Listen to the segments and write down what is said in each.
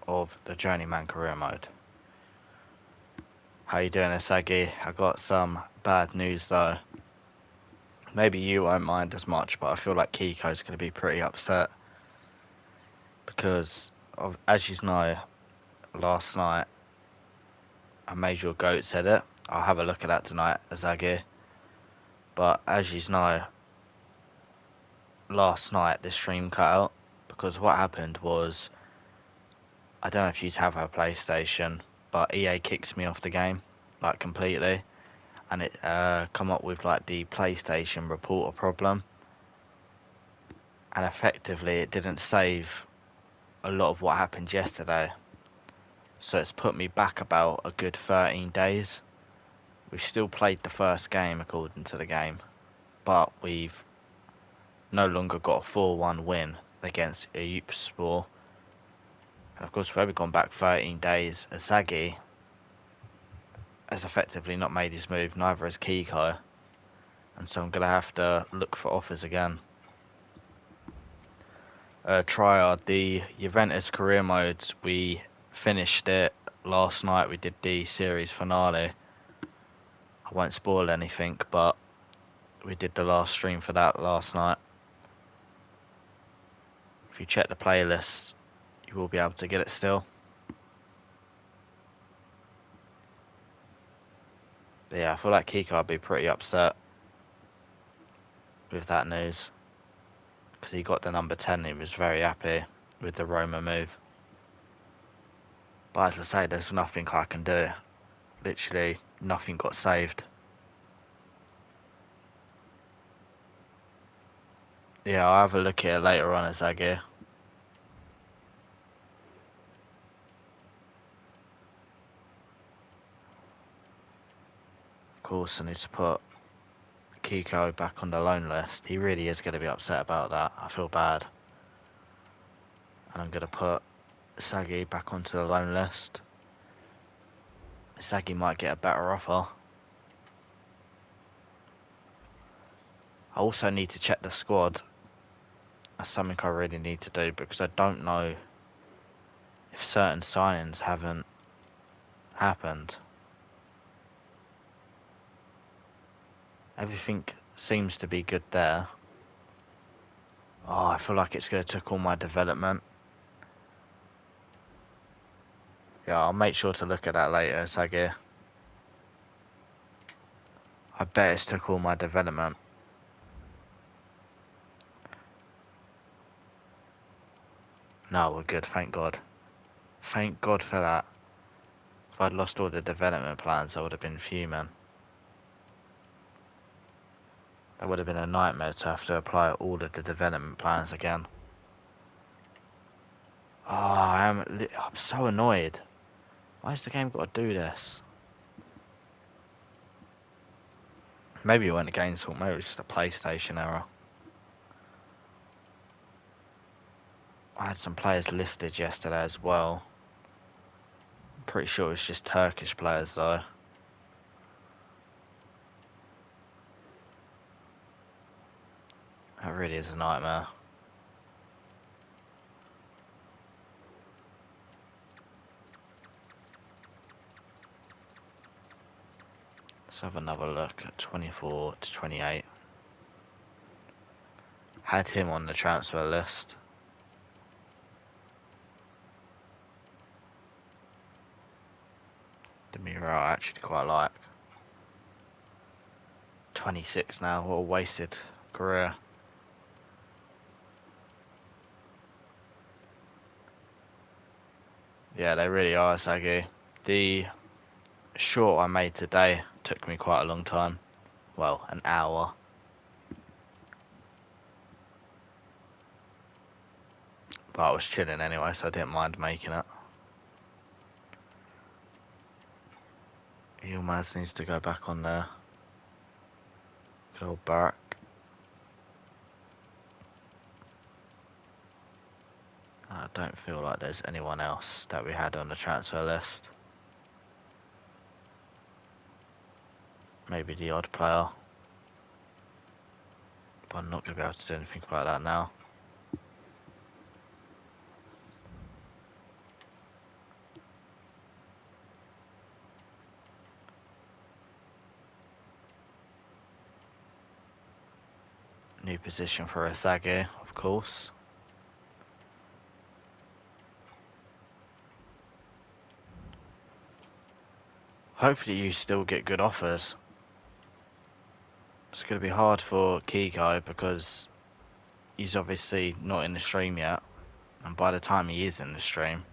of the Journeyman career mode. How you doing, Asagi? I got some bad news though. Maybe you won't mind as much, but I feel like Kiko's going to be pretty upset because, as you know, last night I made your goat said it. I'll have a look at that tonight, Asagi. But as you know, last night the stream cut out because what happened was, I don't know if you have a PlayStation, but EA kicked me off the game, like completely, and it come up with like the PlayStation reporter problem, and effectively it didn't save a lot of what happened yesterday, so it's put me back about a good 13 days. We've still played the first game according to the game, but we've no longer got a 4-1 win against Sport. And of course, we've only gone back 13 days. Asagi has effectively not made his move, neither has Kiko. And so I'm going to have to look for offers again. Triad, the Juventus career modes, we finished it last night. We did the series finale. I won't spoil anything, but we did the last stream for that last night. If you check the playlist, you will be able to get it still. But yeah, I feel like Kiko would be pretty upset with that news, because he got the number 10 and he was very happy with the Roma move. But as I say, there's nothing I can do. Literally nothing got saved. Yeah, I'll have a look at it later on, Asagi. Of course, I need to put Kiko back on the loan list. He really is going to be upset about that. I feel bad. And I'm going to put Sagi back onto the loan list. Sagi might get a better offer. I also need to check the squad. That's something I really need to do, because I don't know if certain signings haven't happened. Everything seems to be good there. Oh, I feel like it's going to take all my development. Yeah, I'll make sure to look at that later, Sagi. I bet it's took all my development. No, we're good, thank God. Thank God for that. If I'd lost all the development plans, I would have been fuming. That would have been a nightmare to have to apply all of the development plans again. Oh, I'm so annoyed. Why has the game got to do this? Maybe it went against fault, maybe it's just a PlayStation error. I had some players listed yesterday as well. I'm pretty sure it's just Turkish players though. That really is a nightmare. Let's have another look at 24 to 28. Had him on the transfer list. Demiro I actually quite like. 26 now, what a wasted career. Yeah, they really are, Sagi. The short I made today took me quite a long time. Well, an hour. But I was chilling anyway, so I didn't mind making it. Yilmaz needs to go back on there. Good old Barak. I don't feel like there's anyone else that we had on the transfer list. Maybe the odd player. But I'm not going to be able to do anything about that now. New position for Asagi, of course. Hopefully you still get good offers. It's going to be hard for Kiko because he's obviously not in the stream yet. And by the time he is in the stream,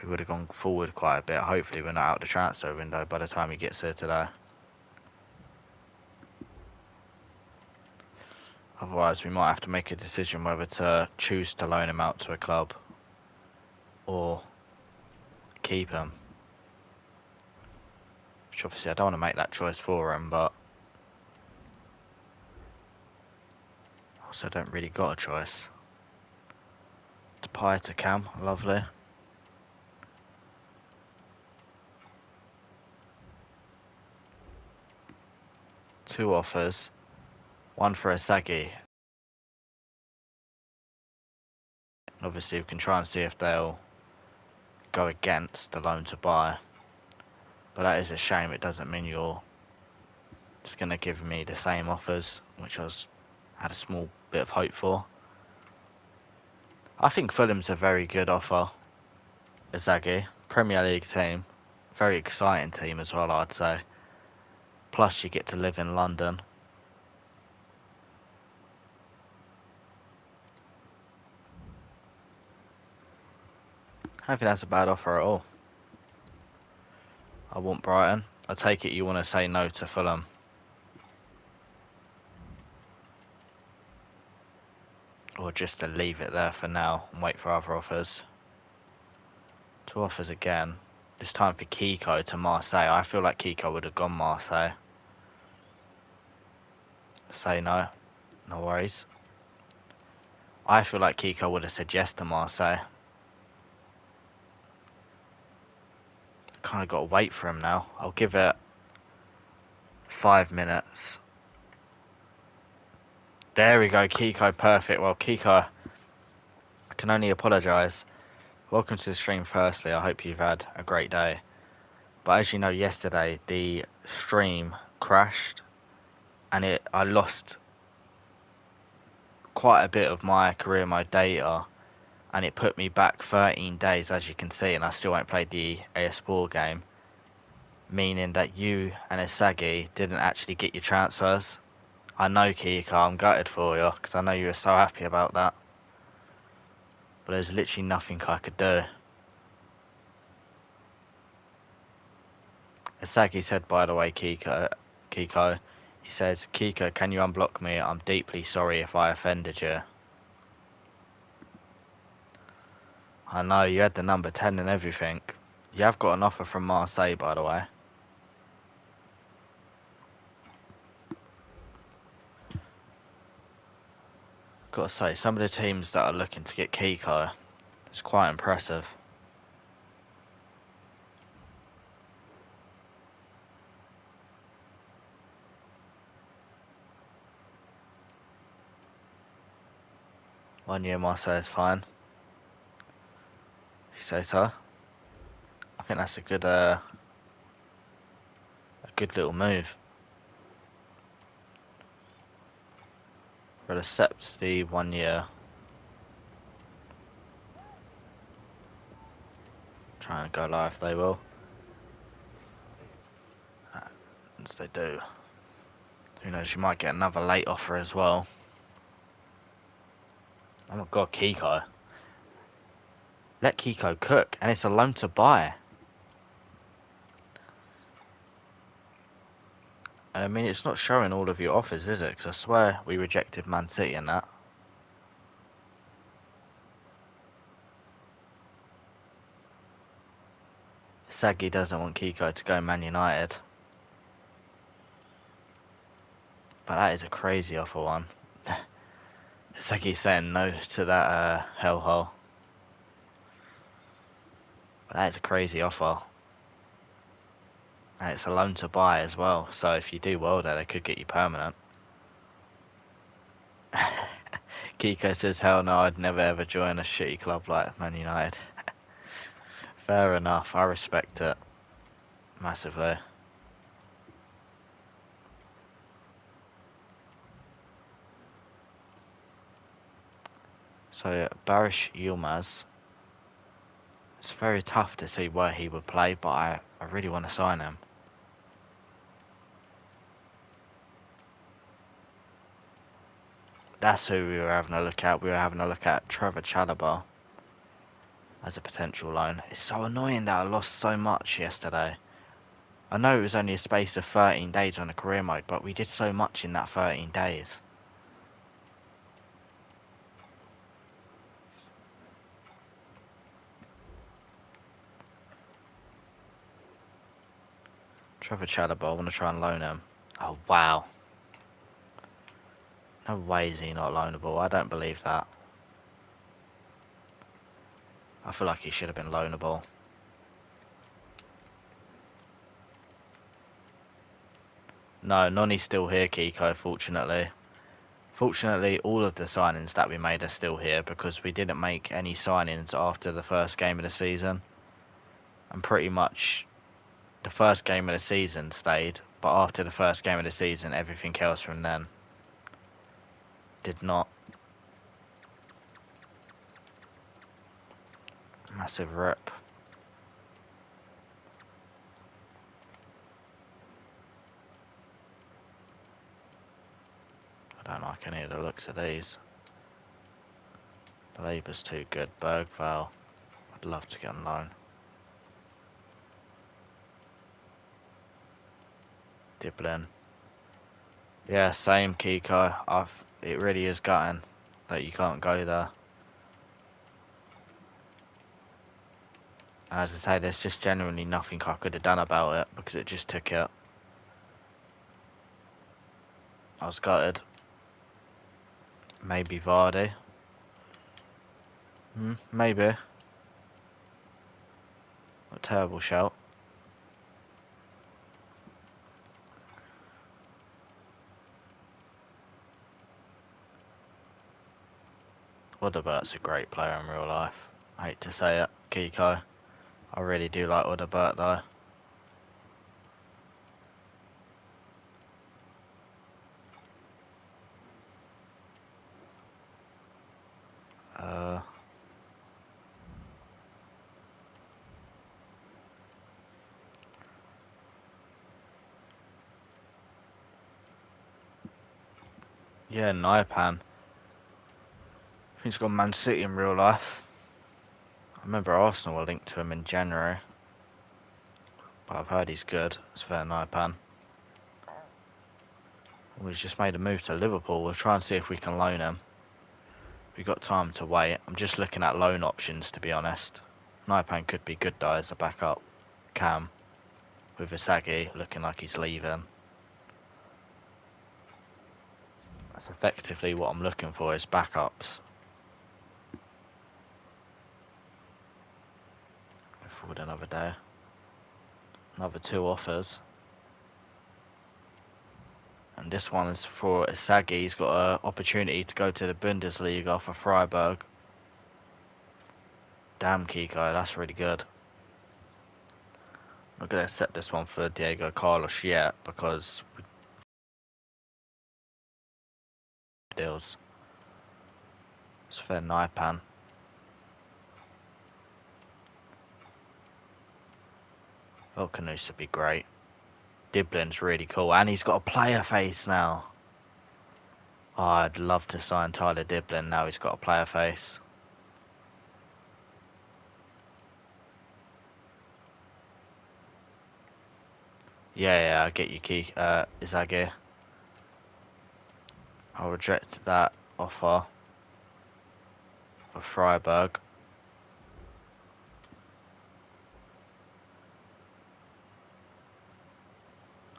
we would have gone forward quite a bit. Hopefully we're not out the transfer window by the time he gets here today. Otherwise we might have to make a decision whether to choose to loan him out to a club or keep him. Which obviously I don't want to make that choice for him, but also don't really got a choice. Depay to Cam, lovely. Two offers, one for Asagi. Obviously we can try and see if they'll go against the loan to buy. But that is a shame. It doesn't mean you're just going to give me the same offers, which had a small bit of hope for. I think Fulham's a very good offer. Asagi, Premier League team, very exciting team as well, I'd say. Plus you get to live in London. I don't think that's a bad offer at all. I want Brighton. I take it you want to say no to Fulham. Or just to leave it there for now and wait for other offers. Two offers again. This time for Kiko to Marseille. I feel like Kiko would have gone Marseille. Say no. No worries. I feel like Kiko would have said yes to Marseille. Kind of got to wait for him now. I'll give it 5 minutes. There we go, Kiko, perfect. Well, Kiko, I can only apologise. Welcome to the stream firstly. I hope you've had a great day. But as you know, yesterday the stream crashed and I lost quite a bit of my career mode data, and it put me back 13 days, as you can see, and I still ain't played the AS4 game, meaning that you and Asagi didn't actually get your transfers. I know, Kiko, I'm gutted for you, because I know you were so happy about that. But there's literally nothing I could do. Asagi said, by the way, Kiko, he says, Kiko, can you unblock me? I'm deeply sorry if I offended you. I know, you had the number 10 and everything. You have got an offer from Marseille, by the way. Gotta say, some of the teams that are looking to get Kiko, it's quite impressive. One year Marseille is fine. If you say so. I think that's a good little move. But accepts the 1 year. Try and go live, they will. As they do. Who knows, you might get another late offer as well. Oh my god, Kiko. Let Kiko cook, and it's a loan to buy. And I mean, it's not showing all of your offers, is it? Because I swear we rejected Man City in that. Sagi doesn't want Kiko to go Man United. But that is a crazy offer one. Sagi's saying no to that hellhole. But that is a crazy offer. And it's a loan to buy as well. So if you do well there, they could get you permanent. Kiko says, hell no, I'd never ever join a shitty club like Man United. Fair enough, I respect it. Massively. So Barish Yilmaz, it's very tough to see where he would play, but I really want to sign him. That's who we were having a look at. We were having a look at Trevor Chalobah as a potential loan. It's so annoying that I lost so much yesterday. I know it was only a space of 13 days on a career mode, but we did so much in that 13 days. Trevor Chalobah, I want to try and loan him. Oh, wow. No way is he not loanable. I don't believe that. I feel like he should have been loanable. No, Noni's still here, Kiko, fortunately. Fortunately, all of the signings that we made are still here because we didn't make any signings after the first game of the season. And pretty much the first game of the season stayed, but after the first game of the season, everything else from then did not. Massive rip. I don't like any of the looks of these. The Labour's too good. Bergvall, I'd love to get on loan. Diblin. Yeah, same Kiko. It really is gutting that you can't go there. As I say, there's just genuinely nothing I could have done about it because it just took it. I was gutted. Maybe Vardy. Maybe. A terrible shout. Odebert's a great player in real life. I hate to say it, Kiko. I really do like Odebert though. Yeah, Naipan. He's got Man City in real life. I remember Arsenal were linked to him in January. But I've heard he's good. It's fair Naipan. We've just made a move to Liverpool. We'll try and see if we can loan him. We've got time to wait. I'm just looking at loan options, to be honest. Naipan could be good though as a backup. Cam. With Isagi looking like he's leaving. That's effectively what I'm looking for, is backups. Go forward another day. Another 2 offers. And this one is for Isagi. He's got an opportunity to go to the Bundesliga for Freiburg. Damn, Kiko, that's really good. I'm not going to accept this one for Diego Carlos yet because deals. It's fair Naipan. Volcanus would be great. Diblin's really cool, and he's got a player face now. Oh, I'd love to sign Tyler Diblin now he's got a player face. Yeah, I get you, Izagi. I'll reject that offer of Freiburg.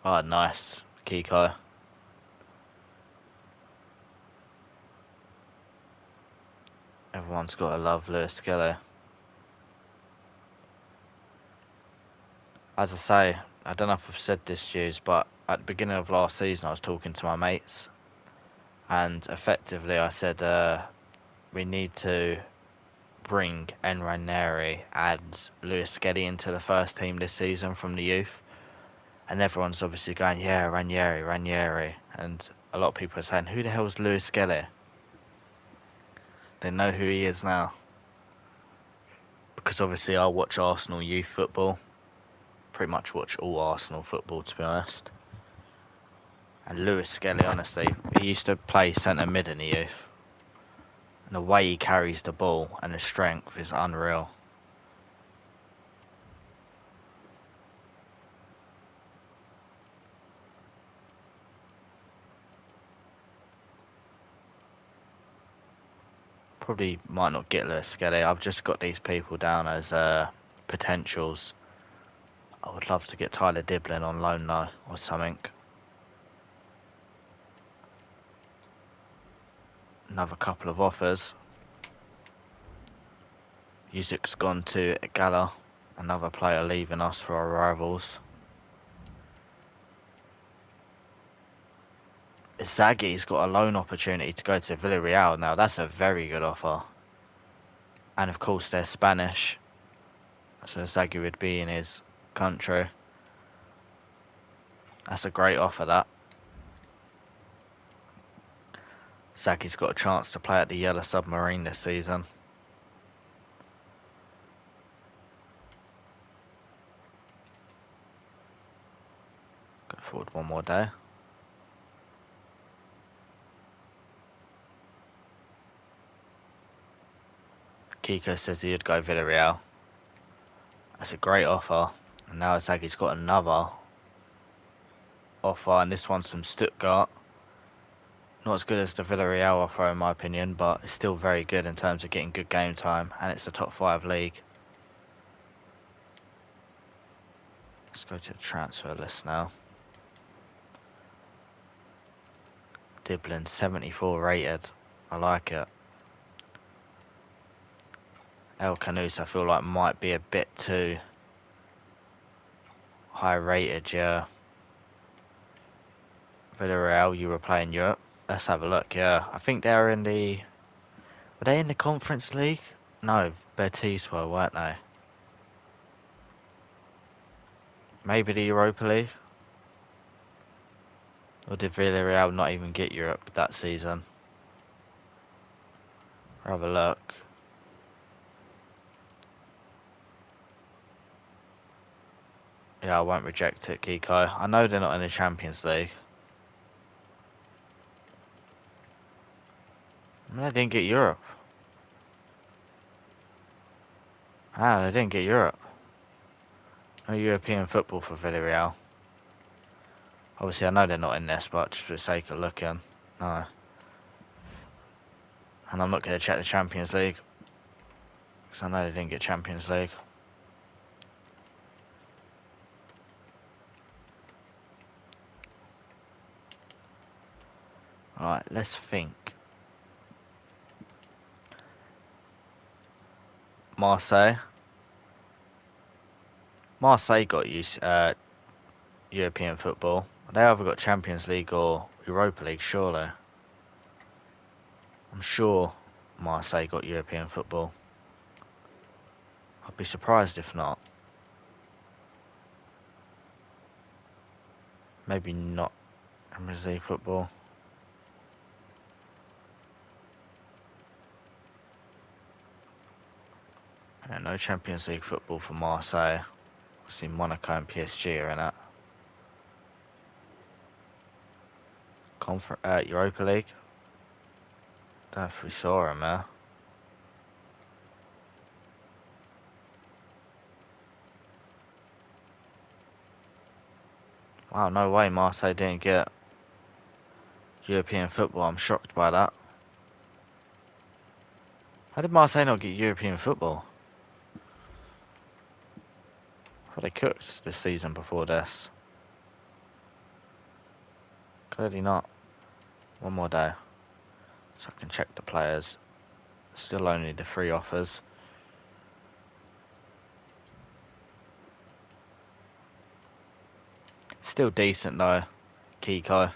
Oh, nice, Kiko. Everyone's got to love Lewis Skelly. As I say, I don't know if I've said this to you, but at the beginning of last season I was talking to my mates, and effectively I said we need to bring Ranieri and Lewis Skelly into the first team this season from the youth. And everyone's obviously going, yeah, Ranieri. And a lot of people are saying, who the hell is Lewis Skelly? They know who he is now. Because obviously I watch Arsenal youth football. Pretty much watch all Arsenal football, to be honest. And Lewis Skelly, honestly, he used to play centre mid in the youth. And the way he carries the ball and the strength is unreal. Probably might not get Lewis Skelly. I've just got these people down as potentials. I would love to get Tyler Diblin on loan though, or something. Another couple of offers. Music's gone to Gala, another player leaving us for our rivals. Zagi's got a loan opportunity to go to Villarreal now. That's a very good offer. And of course they're Spanish, so Zagi would be in his country. That's a great offer, that. Zagi's got a chance to play at the Yellow Submarine this season. Go forward one more day. Kiko says he'd go Villarreal. That's a great offer. And now Zagi's got another offer, and this one's from Stuttgart. Not as good as the Villarreal offer in my opinion, but it's still very good in terms of getting good game time, and it's a top 5 league. Let's go to the transfer list now. Diblin 74 rated. I like it. El Canus I feel like might be a bit too high rated, yeah. Villarreal, you were playing Europe. Let's have a look, yeah. I think they're in the... Were they in the Conference League? No, Betis were, weren't they? Maybe the Europa League? Or did Villarreal not even get Europe that season? Have a look. Yeah, I won't reject it, Kiko. I know they're not in the Champions League. I mean, they didn't get Europe. Ah, they didn't get Europe. No European football for Villarreal. Obviously, I know they're not in this, but just for the sake of looking, no. And I'm not going to check the Champions League, because I know they didn't get Champions League. Alright, let's think. Marseille. Marseille got European football. They either got Champions League or Europa League, surely. I'm sure Marseille got European football. I'd be surprised if not. Maybe not Champions League football. Yeah, no Champions League football for Marseille. I see Monaco and PSG are in it. Europa League. Don't know if we saw him there. Wow, no way Marseille didn't get European football. I'm shocked by that. How did Marseille not get European football? I thought they cooked this season before this. Clearly not. One more day, so I can check the players. Still only the 3 offers. Still decent though, Kiko.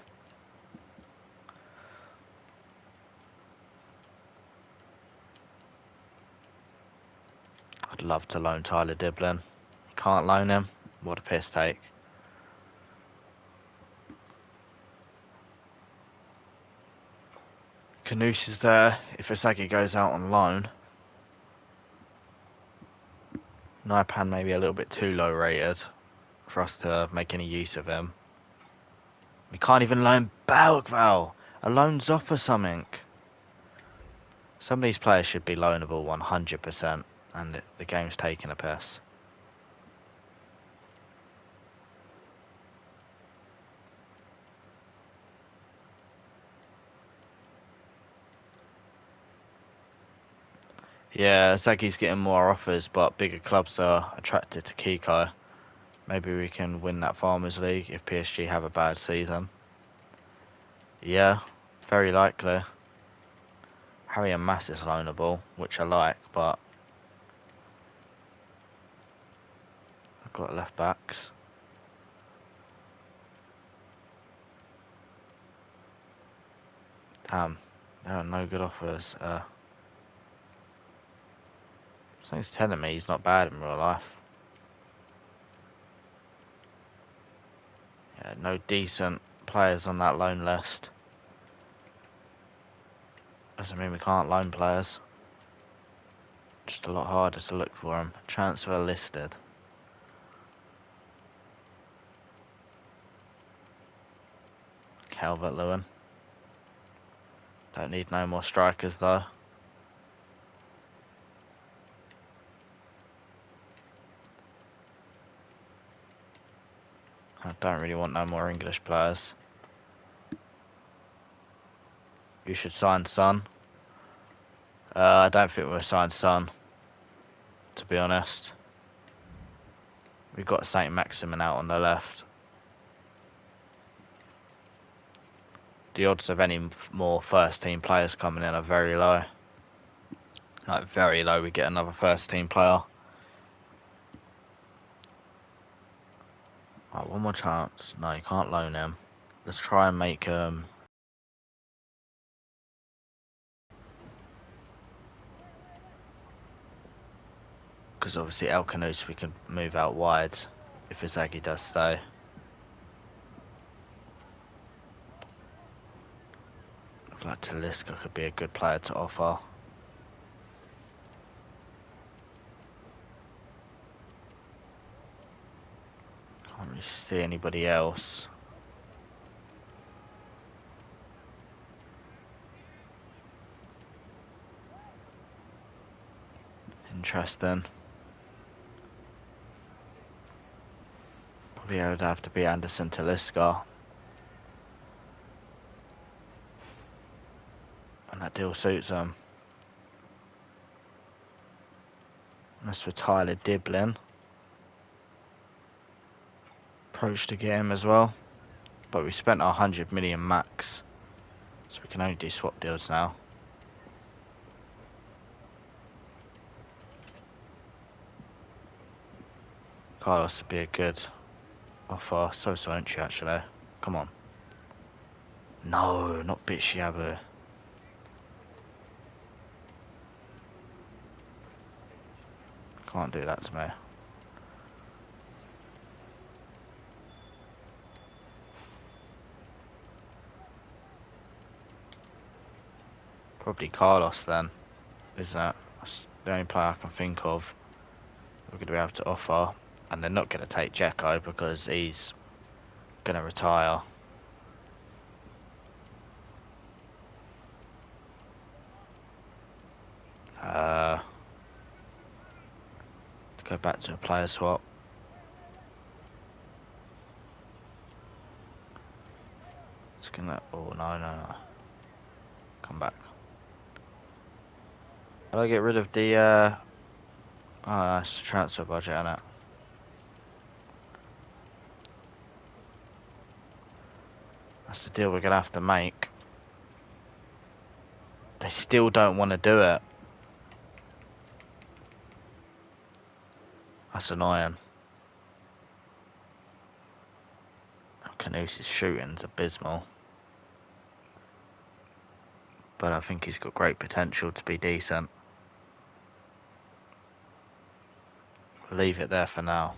I'd love to loan Tyler Diblin. Can't loan him. What a piss take. Canoes is there. If Isagi goes out on loan, Naipan may be a little bit too low rated for us to make any use of him. We can't even loan Balgval. A loan's off or something. Some of these players should be loanable 100%, and the game's taking a piss. Yeah, Zagi's getting more offers, but bigger clubs are attracted to Kiko. Maybe we can win that Farmers League if PSG have a bad season. Yeah, very likely. Harry and Mass is loanable, which I like, but I've got left backs. Damn, there are no good offers. Something's telling me he's not bad in real life. Yeah, no decent players on that loan list. Doesn't mean we can't loan players. Just a lot harder to look for them. Transfer listed. Calvert-Lewin. Don't need no more strikers though. I don't really want no more English players. You should sign Son. I don't think we'll sign Son, to be honest. We've got Saint Maximin out on the left. The odds of any more first team players coming in are very low. Like very low we get another first team player. Right, one more chance. No, you can't loan him. Let's try and make because obviously El Canous we can move out wide if Izagi does stay. I feel like Talisca could be a good player to offer. Can't really see anybody else. Interesting. Probably would have to be Anderson Talisca. And that deal suits him. That's for Tyler Diblin. Approach to get him as well. But we spent our 100 million max. So we can only do swap deals now. Carlos would be a good offer. So won't you actually? Come on. No, not Bitshiabu. Can't do that to me. Probably Carlos then, isn't it? That's the only player I can think of we're going to be able to offer. And they're not going to take Dzeko because he's going to retire. Go back to a player swap. It's gonna. Oh no. Come back. How do I get rid of the? Oh, no, it's the transfer budget, isn't it? That's the deal we're gonna have to make. They still don't want to do it. That's annoying. Canou's shooting's abysmal. But I think he's got great potential to be decent. Leave it there for now.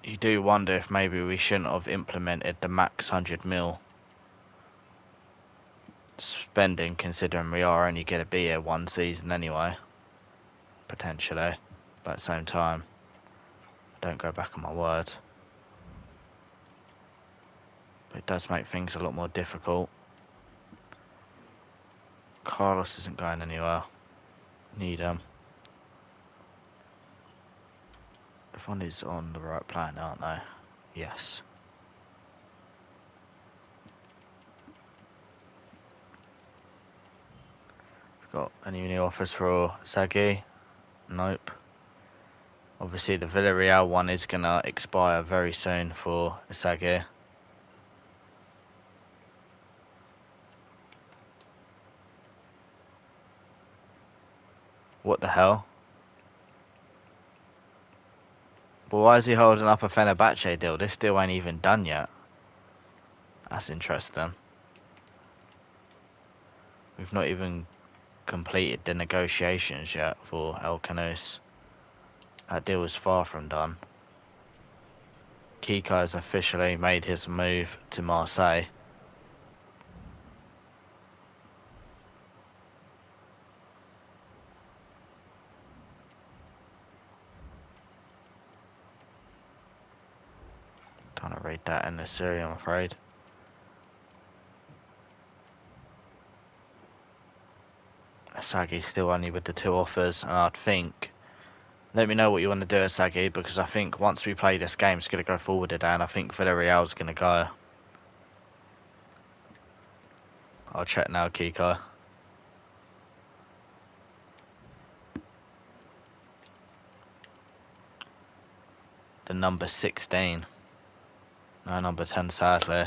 You do wonder if maybe we shouldn't have implemented the max 100 mil spending, considering we are only going to be here one season anyway, potentially. But at the same time, don't go back on my word. But it does make things a lot more difficult. Carlos isn't going anywhere. Need him. Everyone is on the right plan, aren't they? Yes. Got any new offers for Sagi? Nope. Obviously the Villarreal one is going to expire very soon for Sagi. What the hell? But why is he holding up a Fenerbahce deal? This deal ain't even done yet. That's interesting. We've not even completed the negotiations yet for El Canous. That deal is far from done. Kiko has officially made his move to Marseille. Trying to read that in the Syria, I'm afraid. Sagi's still only with the 2 offers, and I'd think... Let me know what you want to do, Sagi, because I think once we play this game, it's going to go forward today, and I think Villarreal's going to go. I'll check now, Kiko. The number 16. No, number 10, sadly.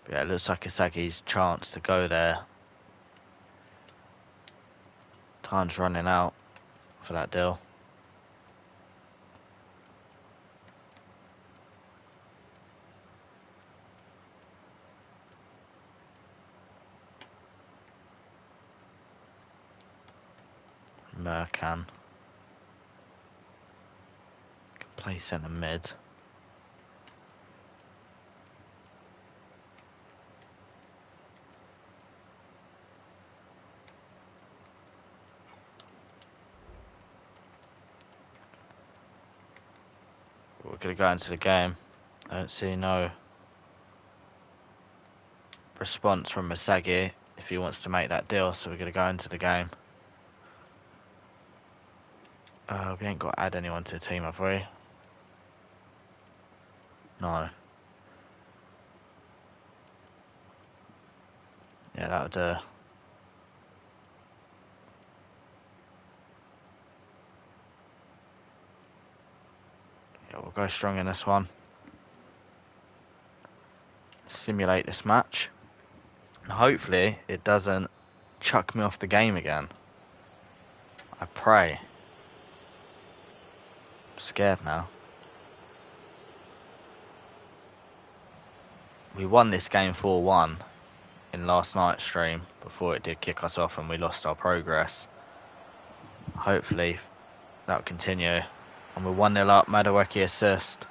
But yeah, it looks like Isagi's chance to go there. Time's running out for that deal. Mercan. Can play centre mid. We're going to go into the game. I don't see no response from Masagi if he wants to make that deal, so we're going to go into the game. We ain't got to add anyone to the team, have we? No. Yeah, that would do. Yeah, we'll go strong in this one. Simulate this match. And hopefully it doesn't chuck me off the game again. I pray. I'm scared now. We won this game 4-1 in last night's stream before it did kick us off and we lost our progress. Hopefully that'll continue. And we're 1-0 up. Madueke assist.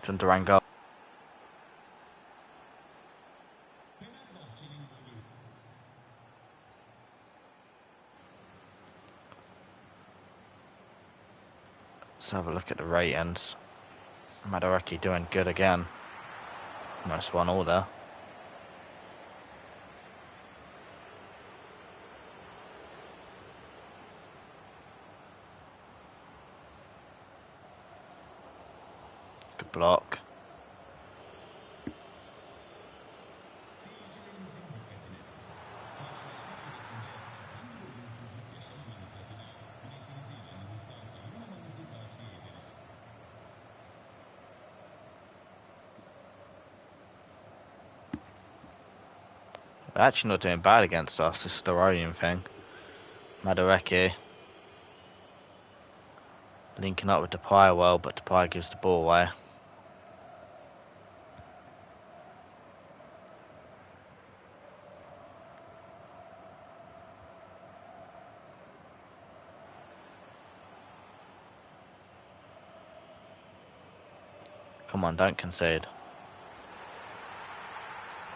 John Duran goal. Let's have a look at the ratings. Madueke doing good again. Almost 1-1 there. Good block. They're actually not doing bad against us. It's the Rodian thing. Madueke linking up with Depay well, but Depay gives the ball away. Come on, don't concede.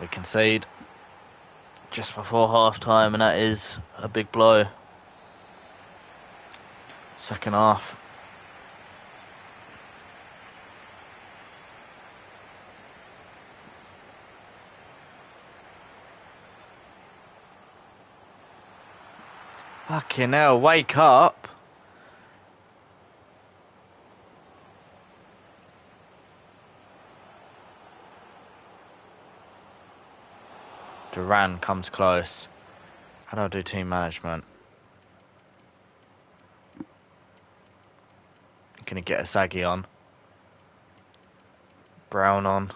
We concede just before half time, and that is a big blow. Second half. Fucking hell, wake up. Duran comes close. How do I do team management? I'm gonna get a Saggy on. Brown on.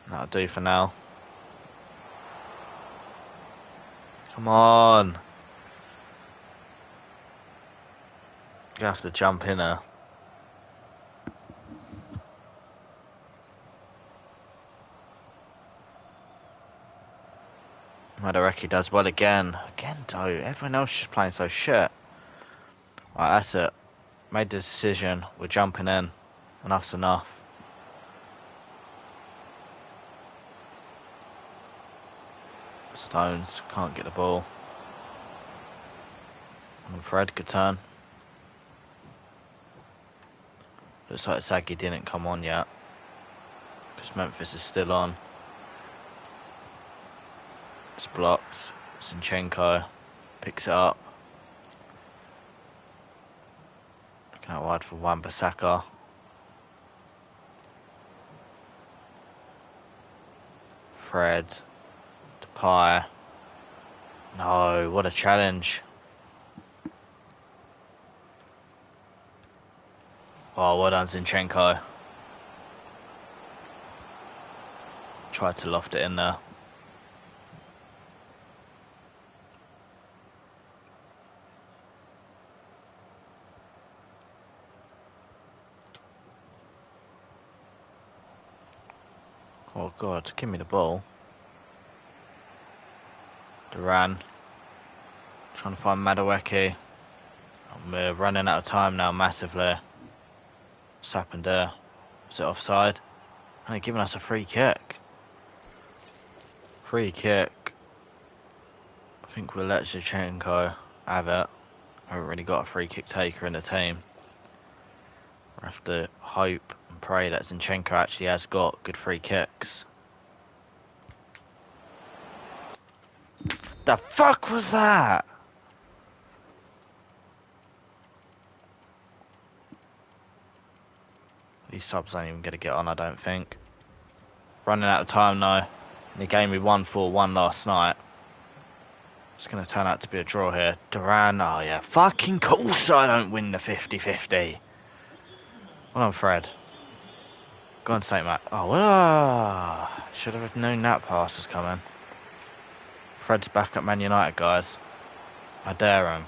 That'll do for now. Come on. You have to jump in there. Madueke does well again. Again, though. Everyone else is playing so shit. Right, that's it. Made the decision. We're jumping in. Enough's enough. Stones can't get the ball. And Fred, good turn. Looks like Saggy didn't come on yet. Because Memphis is still on. It's blocked. Zinchenko picks it up. Looking out wide for Wan-Bissaka. Fred. Depay. No, what a challenge. Oh, well done, Zinchenko. Tried to loft it in there. Oh God, give me the ball. Duran. Trying to find Madueke. We're running out of time now massively. What's happened there? Is it offside? And they're giving us a free kick. Free kick. I think we'll let Zinchenko have it. I haven't really got a free kick taker in the team. We'll have to hope and pray that Zinchenko actually has got good free kicks. The fuck was that? These subs ain't even going to get on, I don't think. Running out of time now. In the game we won 4-1 last night. It's going to turn out to be a draw here. Duran, oh yeah, fucking course I don't win the 50-50. Well done, Fred. Go on, St. Matt. Oh, should have known that pass was coming. Fred's back at Man United, guys. I dare him.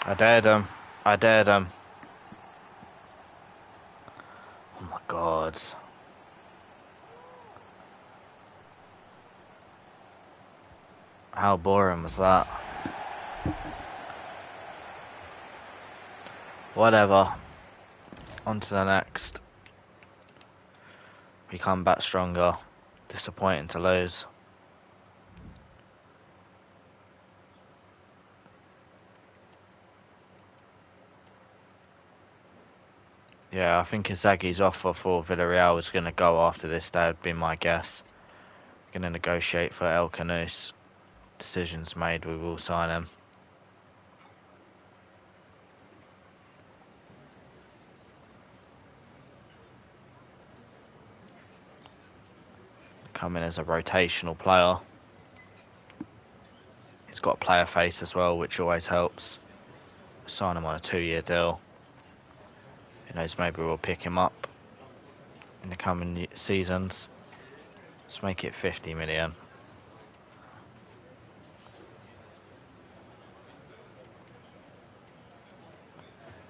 I dared him. I dared him. Oh my God. How boring was that? Whatever. On to the next. We come back stronger. Disappointing to lose. Yeah, I think Inzaghi's offer for Villarreal was going to go after this. That would be my guess. Going to negotiate for El Canous. Decisions made, we will sign him. Come in as a rotational player. He's got a player face as well, which always helps. Sign him on a 2-year deal. Who knows, maybe we'll pick him up in the coming seasons. Let's make it 50 million.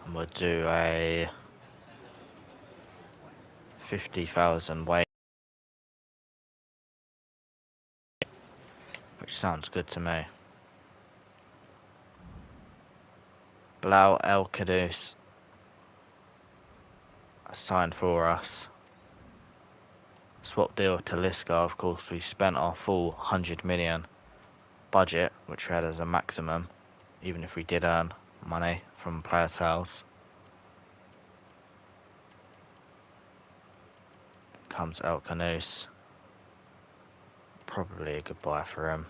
And we'll do a 50,000 wage. Sounds good to me. Bilal El Kudus signed for us. Swap deal to Lisca. Of course, we spent our full 100 million budget, which we had as a maximum, even if we did earn money from player sales. Comes El Kudus. Probably a good buy for him.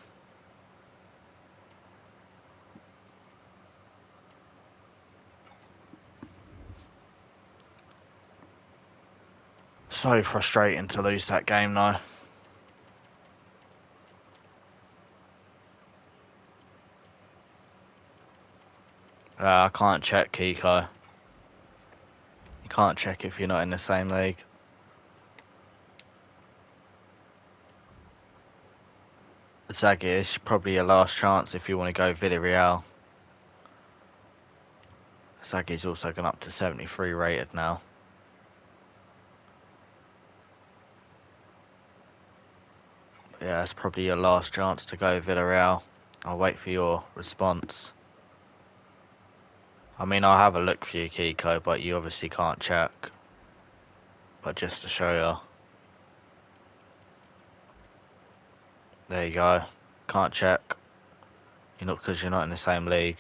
So frustrating to lose that game though. I can't check Kiko. You can't check if you're not in the same league. Zaggy is probably your last chance if you want to go Villarreal. Zaggy's also gone up to 73 rated now. Yeah, that's probably your last chance to go Villarreal. I'll wait for your response. I mean, I'll have a look for you, Kiko, but you obviously can't check. But just to show you. There you go. Can't check. You're not, because you're not in the same league.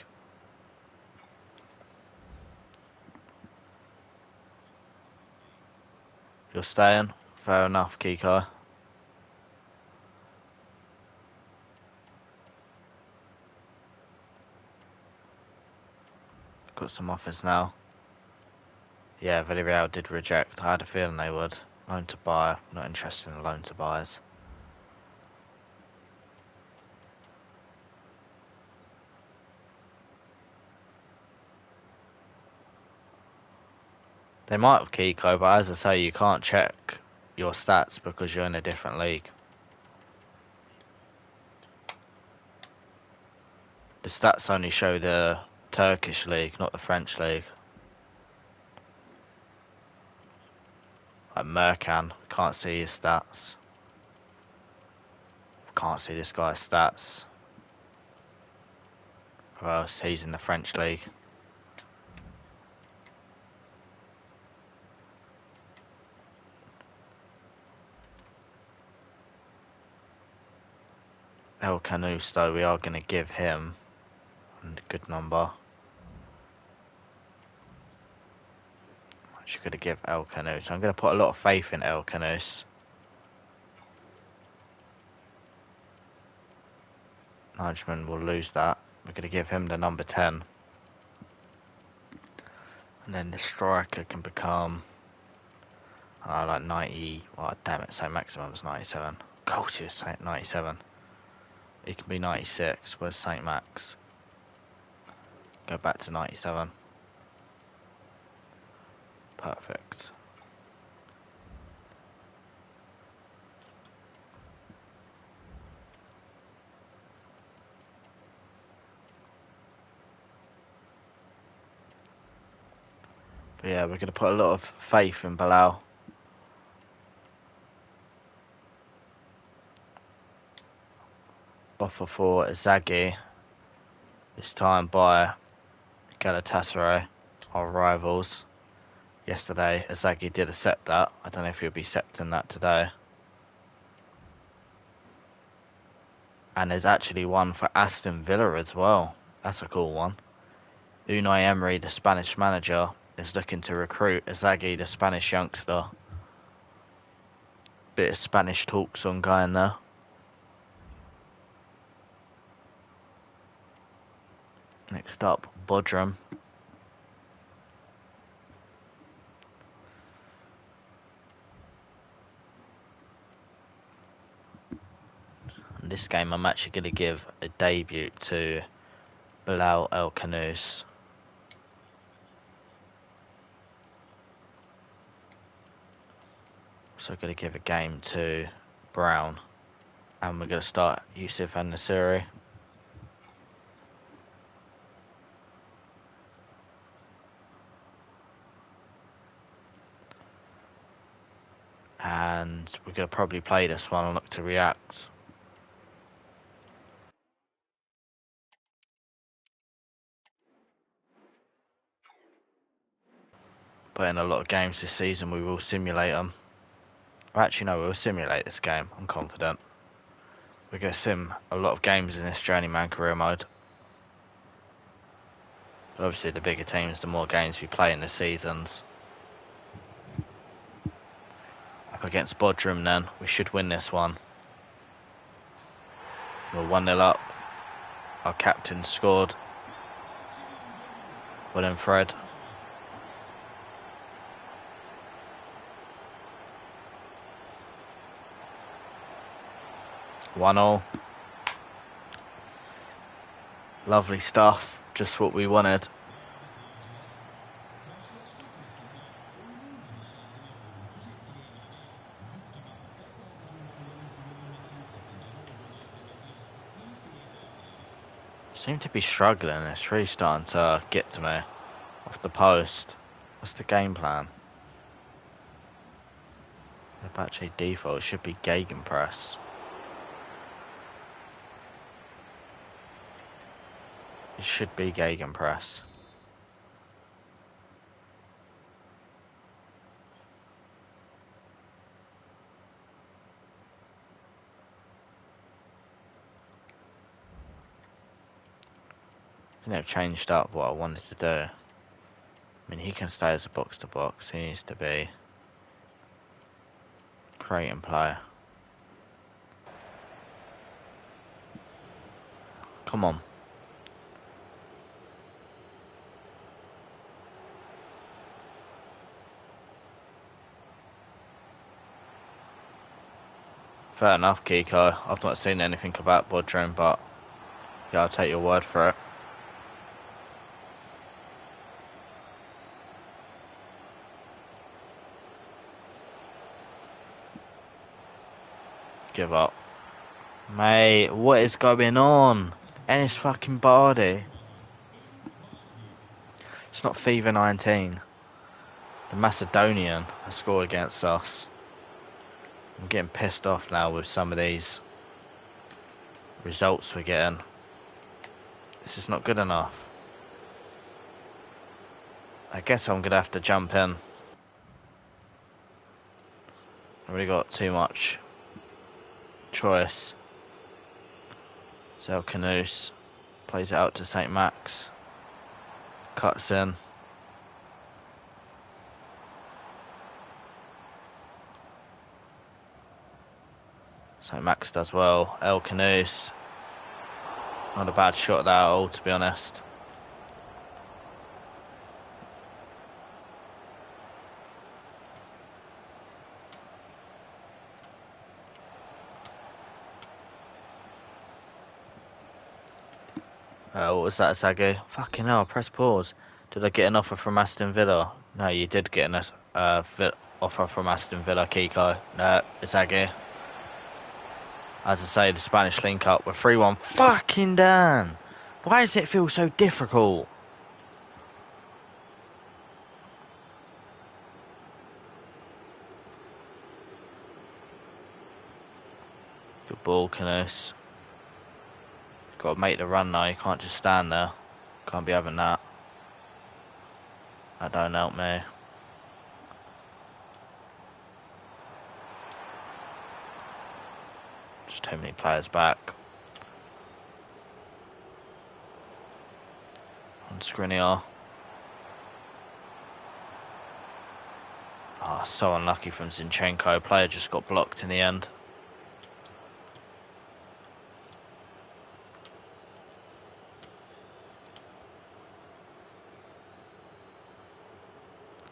You're staying? Fair enough, Kiko. Got some offers now. Yeah, Villarreal did reject. I had a feeling they would. Loan to buy. Not interested in loan to buys. They might have Kiko, but as I say, you can't check your stats because you're in a different league. The stats only show the Turkish league, not the French league. Like Mercan, can't see his stats. Can't see this guy's stats. Who else? He's in the French league. El Canus, though, we are going to give him a good number. Actually, going to give El Canus. I'm going to put a lot of faith in El Canus. Nigel will lose that. We're going to give him the number 10. And then the striker can become like 90. Oh, damn it, so maximum is 97. Cultures, 97. It can be 96. Where's St. Max? Go back to 97. Perfect. But yeah, we're going to put a lot of faith in Bilal. Offer for Zaggy. This time by Galatasaray, our rivals. Yesterday, Azagi did accept that. I don't know if he'll be accepting that today. And there's actually one for Aston Villa as well. That's a cool one. Unai Emery, the Spanish manager, is looking to recruit Azagi, the Spanish youngster. Bit of Spanish talks ongoing there. Next up, Bodrum. In this game, I'm actually going to give a debut to Bilal El Canous. So going to give a game to Brown. And we're going to start Yusuf An-Nasiri. And we're going to probably play this one and look to react. But in a lot of games this season, we will simulate them. Or actually, no, we'll simulate this game. I'm confident. We're going to sim a lot of games in this Journeyman career mode. But obviously, the bigger teams, the more games we play in the seasons. Up against Bodrum then, we should win this one. We're 1-0 up. Our captain scored. Well done, Fred. One all. Lovely stuff. Just what we wanted. Seem to be struggling. It's really starting to get to me. Off the post. What's the game plan? Actually, default should be gegenpress. It should be gegenpress. I think they've changed up what I wanted to do. I mean, he can stay as a box-to-box. He needs to be creating play. Come on. Fair enough, Kiko. I've not seen anything about Bodrum, but yeah, I'll take your word for it. Give up. Mate, what is going on? Ennis fucking Bardi. It's not FIFA 19. The Macedonian has scored against us. I'm getting pissed off now with some of these results we're getting. This is not good enough. I guess I'm going to have to jump in. I've really got too much choice. Zel Canoes plays it out to St. Max. Cuts in. St. Max does well. El Canoes. Not a bad shot that at all, to be honest. What was that, Zaggy? Fucking hell, press pause. Did I get an offer from Aston Villa? No, you did get an offer from Aston Villa, Kiko. No, Zaggy. As I say, the Spanish link up with 3-1. Fucking damn! Why does it feel so difficult? Good ball, Canoes. Got to make the run now. You can't just stand there. Can't be having that. That don't help me. Just too many players back. On Skriniar. Oh, so unlucky from Zinchenko. Player just got blocked in the end.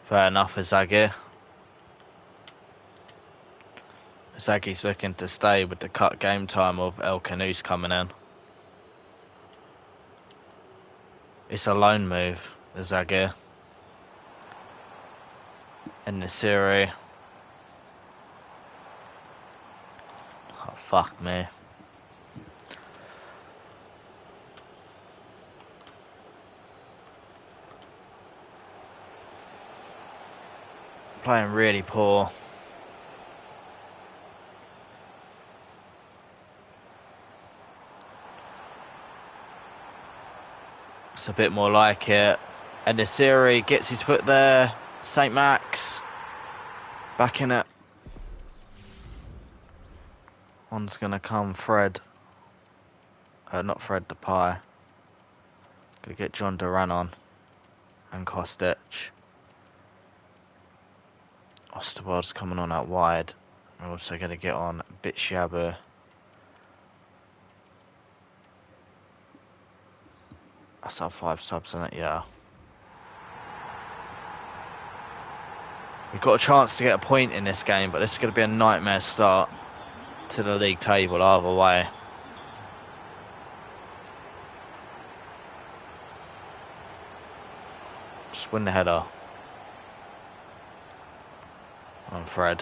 Fair enough, Izaghi. Izaghi's looking to stay with the cut game time of El Canoes coming in. It's a loan move, Izaghi. In the series. Oh, fuck me. Playing really poor. It's a bit more like it. And the series gets his foot there. St. Max. Back in it. One's going to come Fred. Not Fred, the Pie. Gonna get John Duran on. And Kostic. Osterwold's coming on out wide. We're also going to get on Bitshabu. That's our 5 subs in it, yeah. We've got a chance to get a point in this game, but this is going to be a nightmare start to the league table either way. Just win the header. On Fred.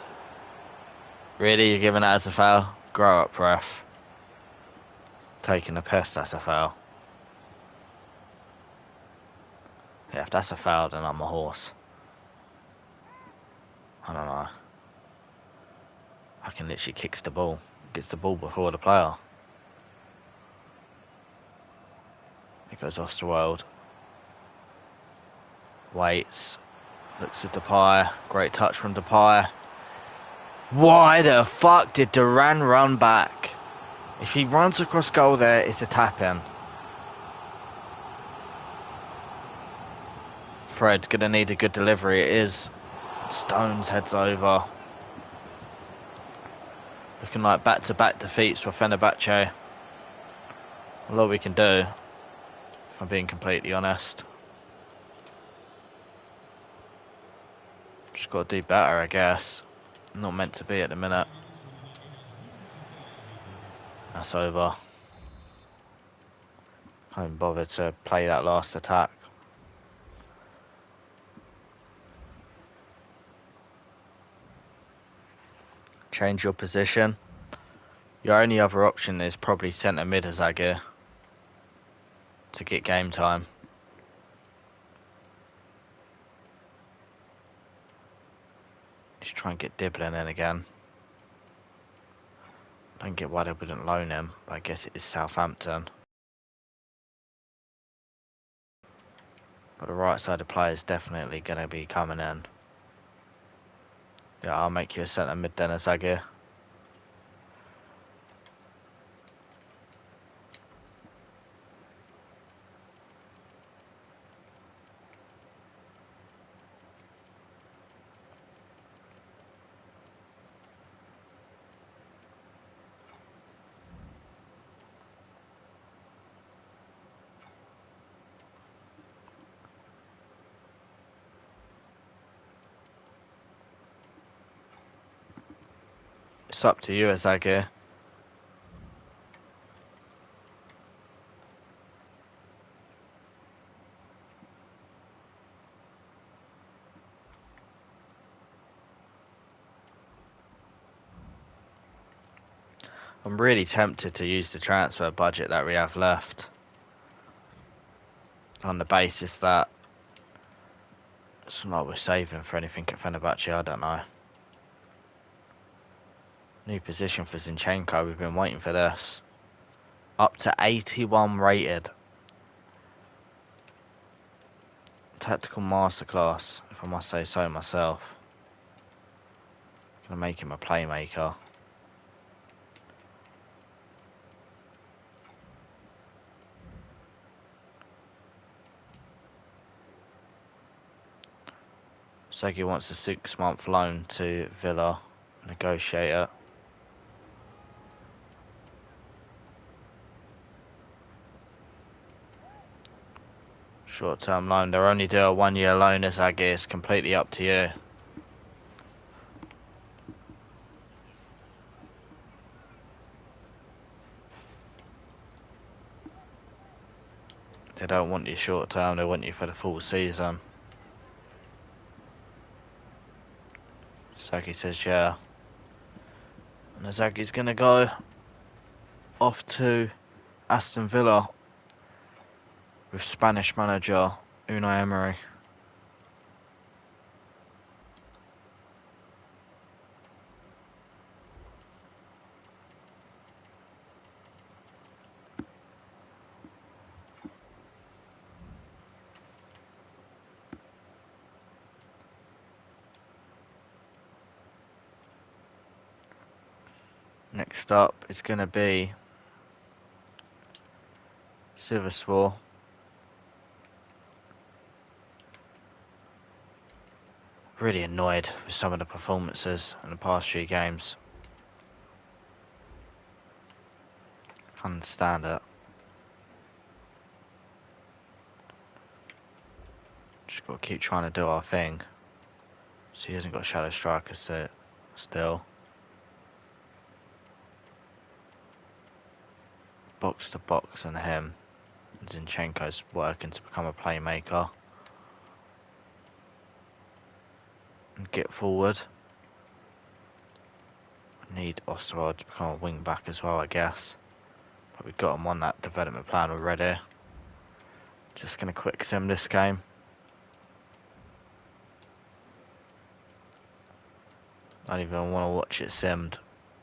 Really? You're giving that as a foul? Grow up, ref. Taking the piss, that's a foul. Yeah, if that's a foul, then I'm a horse. I don't know. I can literally kicks the ball. Gets the ball before the player. Here goes Osterwald. Waits. Looks at Depay. Great touch from Depay. Why the fuck did Duran run back? If he runs across goal there, it's a tap-in. Fred's going to need a good delivery. It is. Stones heads over. Looking like back-to-back defeats for Fenerbahce. A lot we can do, if I'm being completely honest. Just got to do better, I guess. Not meant to be at the minute. That's over. Can't even bother to play that last attack. Change your position. Your only other option is probably centre mid Azagir to get game time. Just try and get Diblin in again. Don't get why they wouldn't loan him, but I guess it is Southampton. But the right side of play is definitely going to be coming in. Yeah, I'll make you a centre mid then, Azagir. It's up to you, Azagir. I'm really tempted to use the transfer budget that we have left. On the basis that it's not like we're saving for anything at Fenerbahce, I don't know. New position for Zinchenko, we've been waiting for this. Up to 81 rated. Tactical masterclass, if I must say so myself. Gonna make him a playmaker. Segi wants a 6-month loan to Villa. Negotiate it. Short-term loan. They'll only do a 1-year loan, Azagir. It's completely up to you. They don't want you short-term. They want you for the full season. Sagi says yeah. And Azagi's going to go off to Aston Villa with Spanish manager Unai Emery. Next up is going to be Sivaswar. Really annoyed with some of the performances in the past few games. Can't understand it. Just got to keep trying to do our thing. So he hasn't got Shadow Striker set still. Box to box and him. Zinchenko's working to become a playmaker. And get forward. Need Osterwald to become a wing back as well, I guess. But we've got him on that development plan already. Just going to quick sim this game. I don't even want to watch it simmed.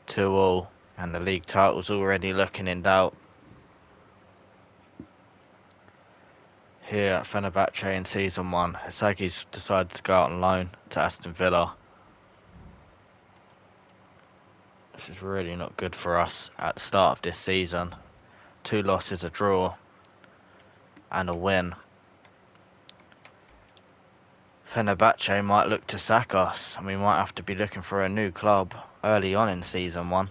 2-2, and the league title's already looking in doubt. Here at Fenerbahce in Season 1, Hasagi's decided to go out on loan to Aston Villa. This is really not good for us at the start of this season. 2 losses, a draw, and a win. Fenerbahce might look to sack us, and we might have to be looking for a new club early on in Season 1.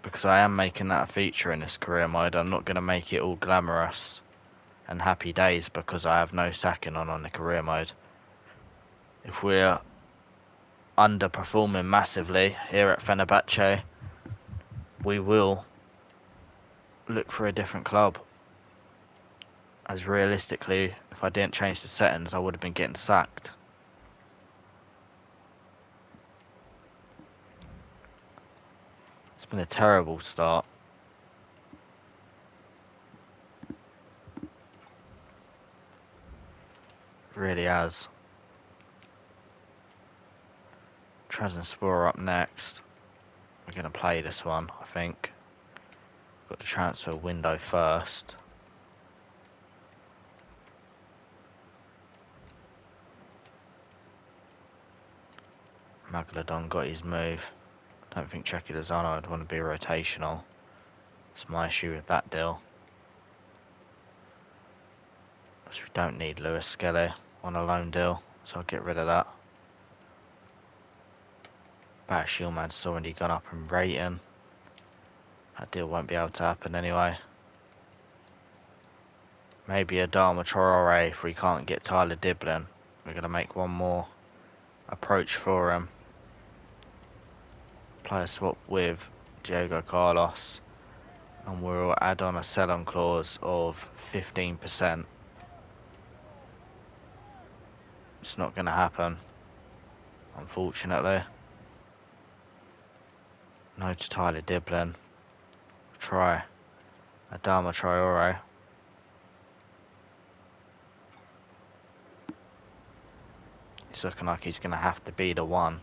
Because I am making that a feature in this career mode. I'm not going to make it all glamorous and happy days because I have no sacking on the career mode. If we're underperforming massively here at Fenerbahce, we will look for a different club. As realistically, if I didn't change the settings, I would have been getting sacked. It's been a terrible start. It really has. Trabzonspor up next. We're going to play this one, I think. Got the transfer window first. Megalodon got his move. I don't think Checky Lozano would want to be rotational. That's my issue with that deal. Because we don't need Lewis Skelly on a loan deal, so I'll get rid of that. Back Shieldman's already gone up in rating. That deal won't be able to happen anyway. Maybe a Adama Traore if we can't get Tyler Diblin. We're going to make one more approach for him. Player swap with Diego Carlos. And we'll add on a sell-on clause of 15%. It's not going to happen, unfortunately. No to Tyler Diblin. Try Adama Traore. It's looking like he's going to have to be the one.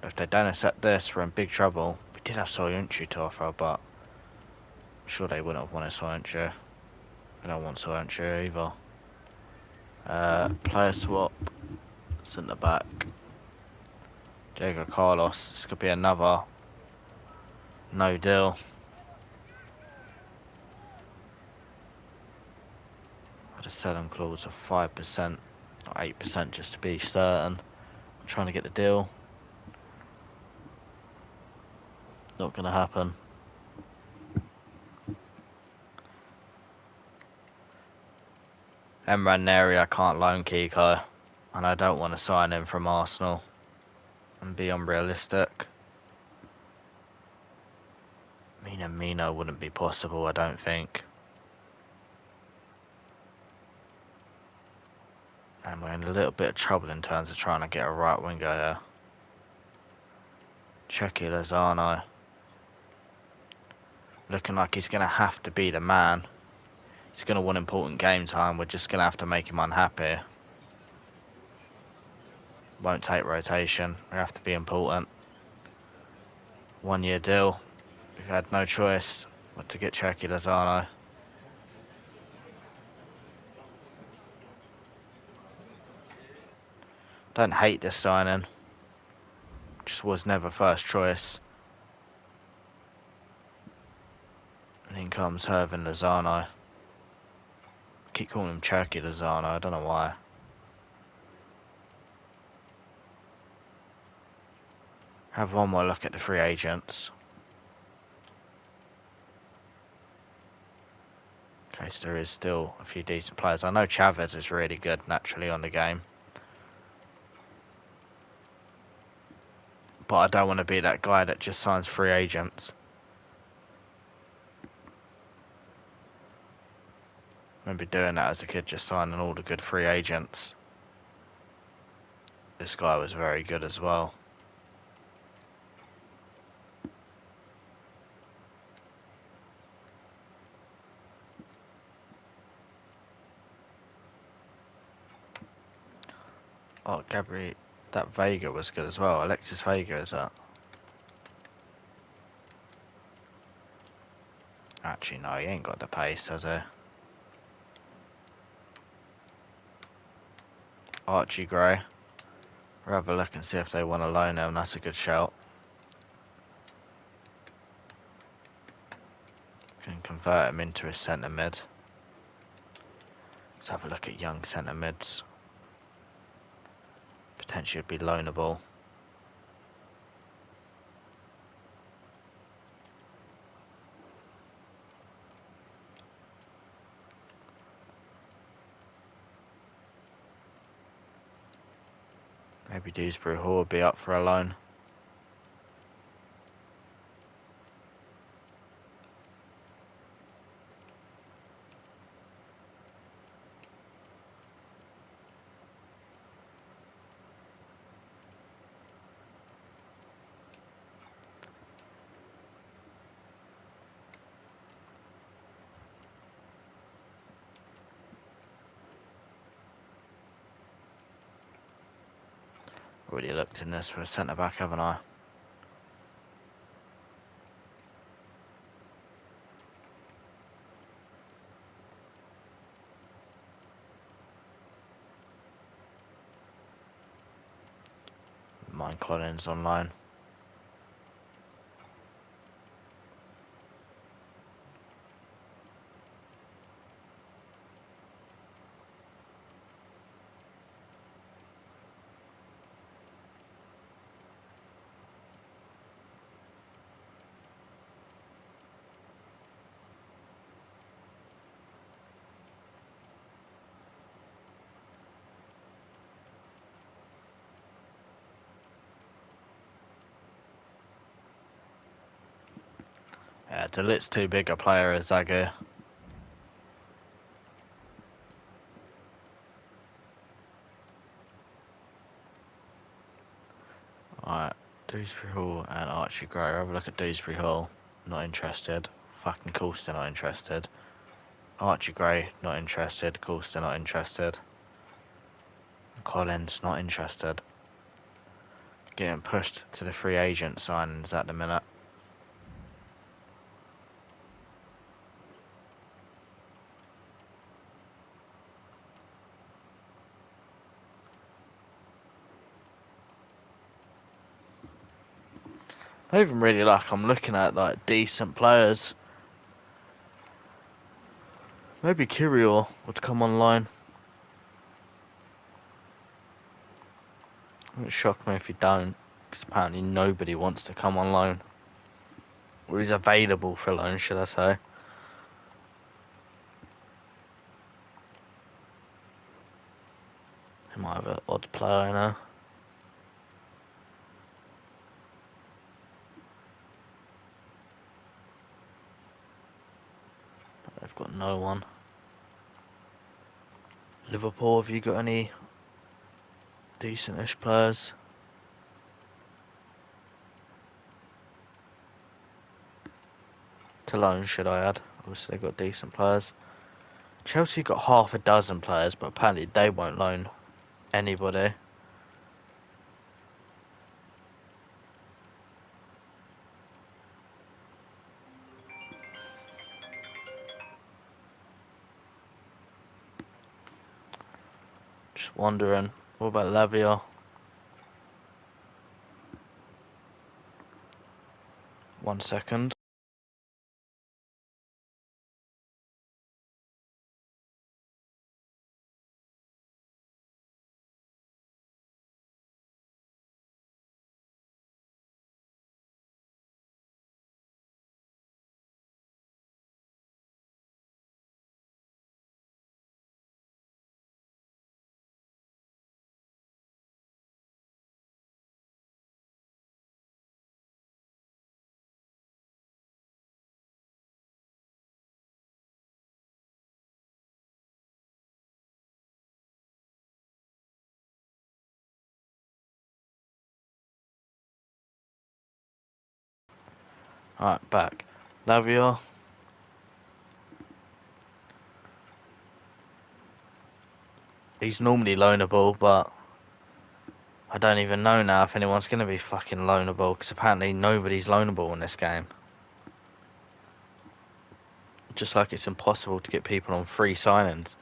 If they don't accept this, we're in big trouble. We did have Soyuncu to offer, but I'm sure they wouldn't have wanted Soyuncu. We don't want Soyuncu either. Player swap. Centre back. Diego Carlos. This could be another no deal. Had a selling clause of 5% or 8% just to be certain. I'm trying to get the deal. Not going to happen. Emran Neri, I can't loan Kiko, and I don't want to sign him from Arsenal and be unrealistic. Mino wouldn't be possible, I don't think. And we're in a little bit of trouble in terms of trying to get a right winger here. Checky Lozano. Looking like he's going to have to be the man. He's going to want important game time. We're just going to have to make him unhappy. Won't take rotation. We have to be important. 1 year deal. We've had no choice but to get Checky Lozano. Don't hate this signing. Just was never first choice. And in comes Hervin Lozano. I keep calling him Cherokee Lozano, I don't know why. Have one more look at the free agents. In case there is still a few decent players. I know Chavez is really good naturally on the game. But I don't want to be that guy that just signs free agents. I remember doing that as a kid, just signing all the good free agents. This guy was very good as well. Oh, Gabriel, that Vega was good as well. Alexis Vega, is that? Actually, no, he ain't got the pace, has he? Archie Gray. We'll have a look and see if they want to loan him. That's a good shout. Can convert him into a centre mid. Let's have a look at young centre mids. Potentially would be loanable. Maybe Dewsbury Hall would be up for a loan. Already looked in this for a centre back, haven't I? Mine Collins online. Yeah, Delit's too big a player as Zagu. Alright, Dewsbury Hall and Archie Gray. Have a look at Dewsbury Hall. Not interested. Fucking Coulston not interested. Archie Gray not interested. Coulston not interested. Collins not interested. Getting pushed to the free agent signings at the minute. I don't even really like I'm looking at like decent players. Maybe Kirill would come online. It would shock me if he don't, because apparently nobody wants to come on loan. Or he's available for loan, should I say. He might have an odd player now. But they've got no one. Liverpool, have you got any decent-ish players? To loan, should I add? Obviously they've got decent players. Chelsea got half a dozen players, but apparently they won't loan anybody. Just wondering, what about Lavia? 1 second. Alright, back. Lavia. He's normally loanable, but I don't even know now if anyone's going to be fucking loanable, because apparently nobody's loanable in this game. Just like it's impossible to get people on free signings.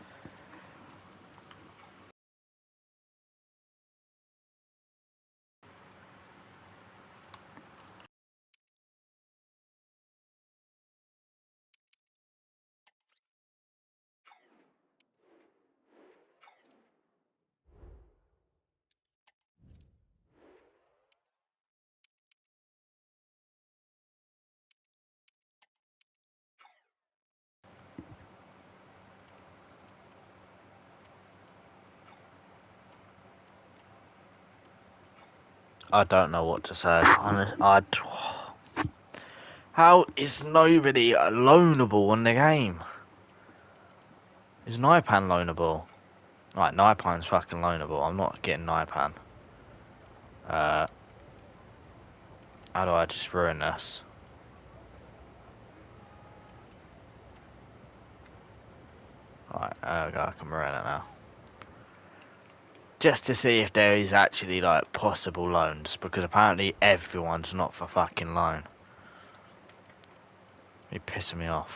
I don't know what to say. How is nobody loanable on the game? Is Naipan loanable? Right, Naipan's fucking loanable. I'm not getting Naipan. How do I just ruin this? Right, there we go. I can ruin it now. Just to see if there is actually like possible loans, because apparently everyone's not for fucking loan. You're pissing me off.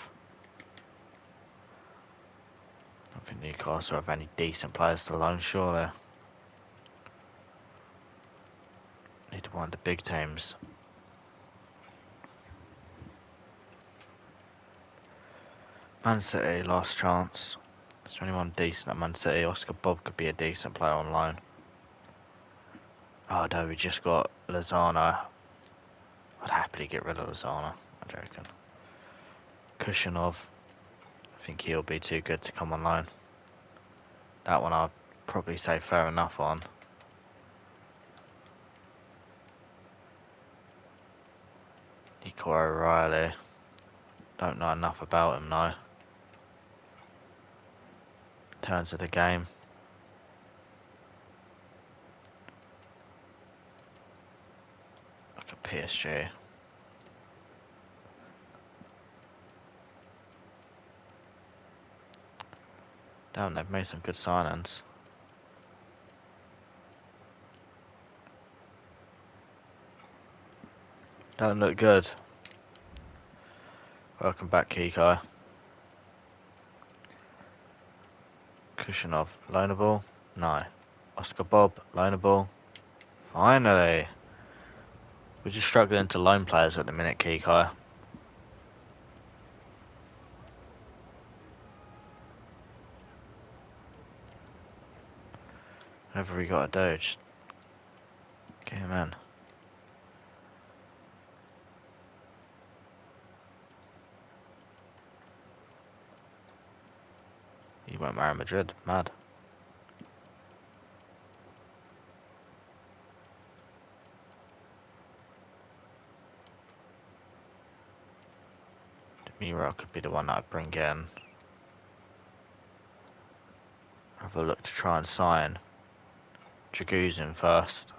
I don't think Newcastle have any decent players to loan, surely. Need one of the big teams. Man City, last chance. Is there anyone decent at Man City? Oscar Bob could be a decent player on loan. Oh no, we just got Lozano. I'd happily get rid of Lozano, I'm joking. Kushinov. I think he'll be too good to come on loan. That one I'd probably say fair enough on. Nico O'Reilly. Don't know enough about him though. In terms of the game. Look at PSG. Damn, they've made some good signings. Don't look good. Welcome back, Kiko. Kushinov, loanable? No. Oscar Bob, loanable? Finally! We're just struggling to loan players at the minute, Kiko. Whatever we gotta do, just get him in. He won't marry Madrid, mad. Miro could be the one that I bring in. Have a look to try and sign Draguzin first.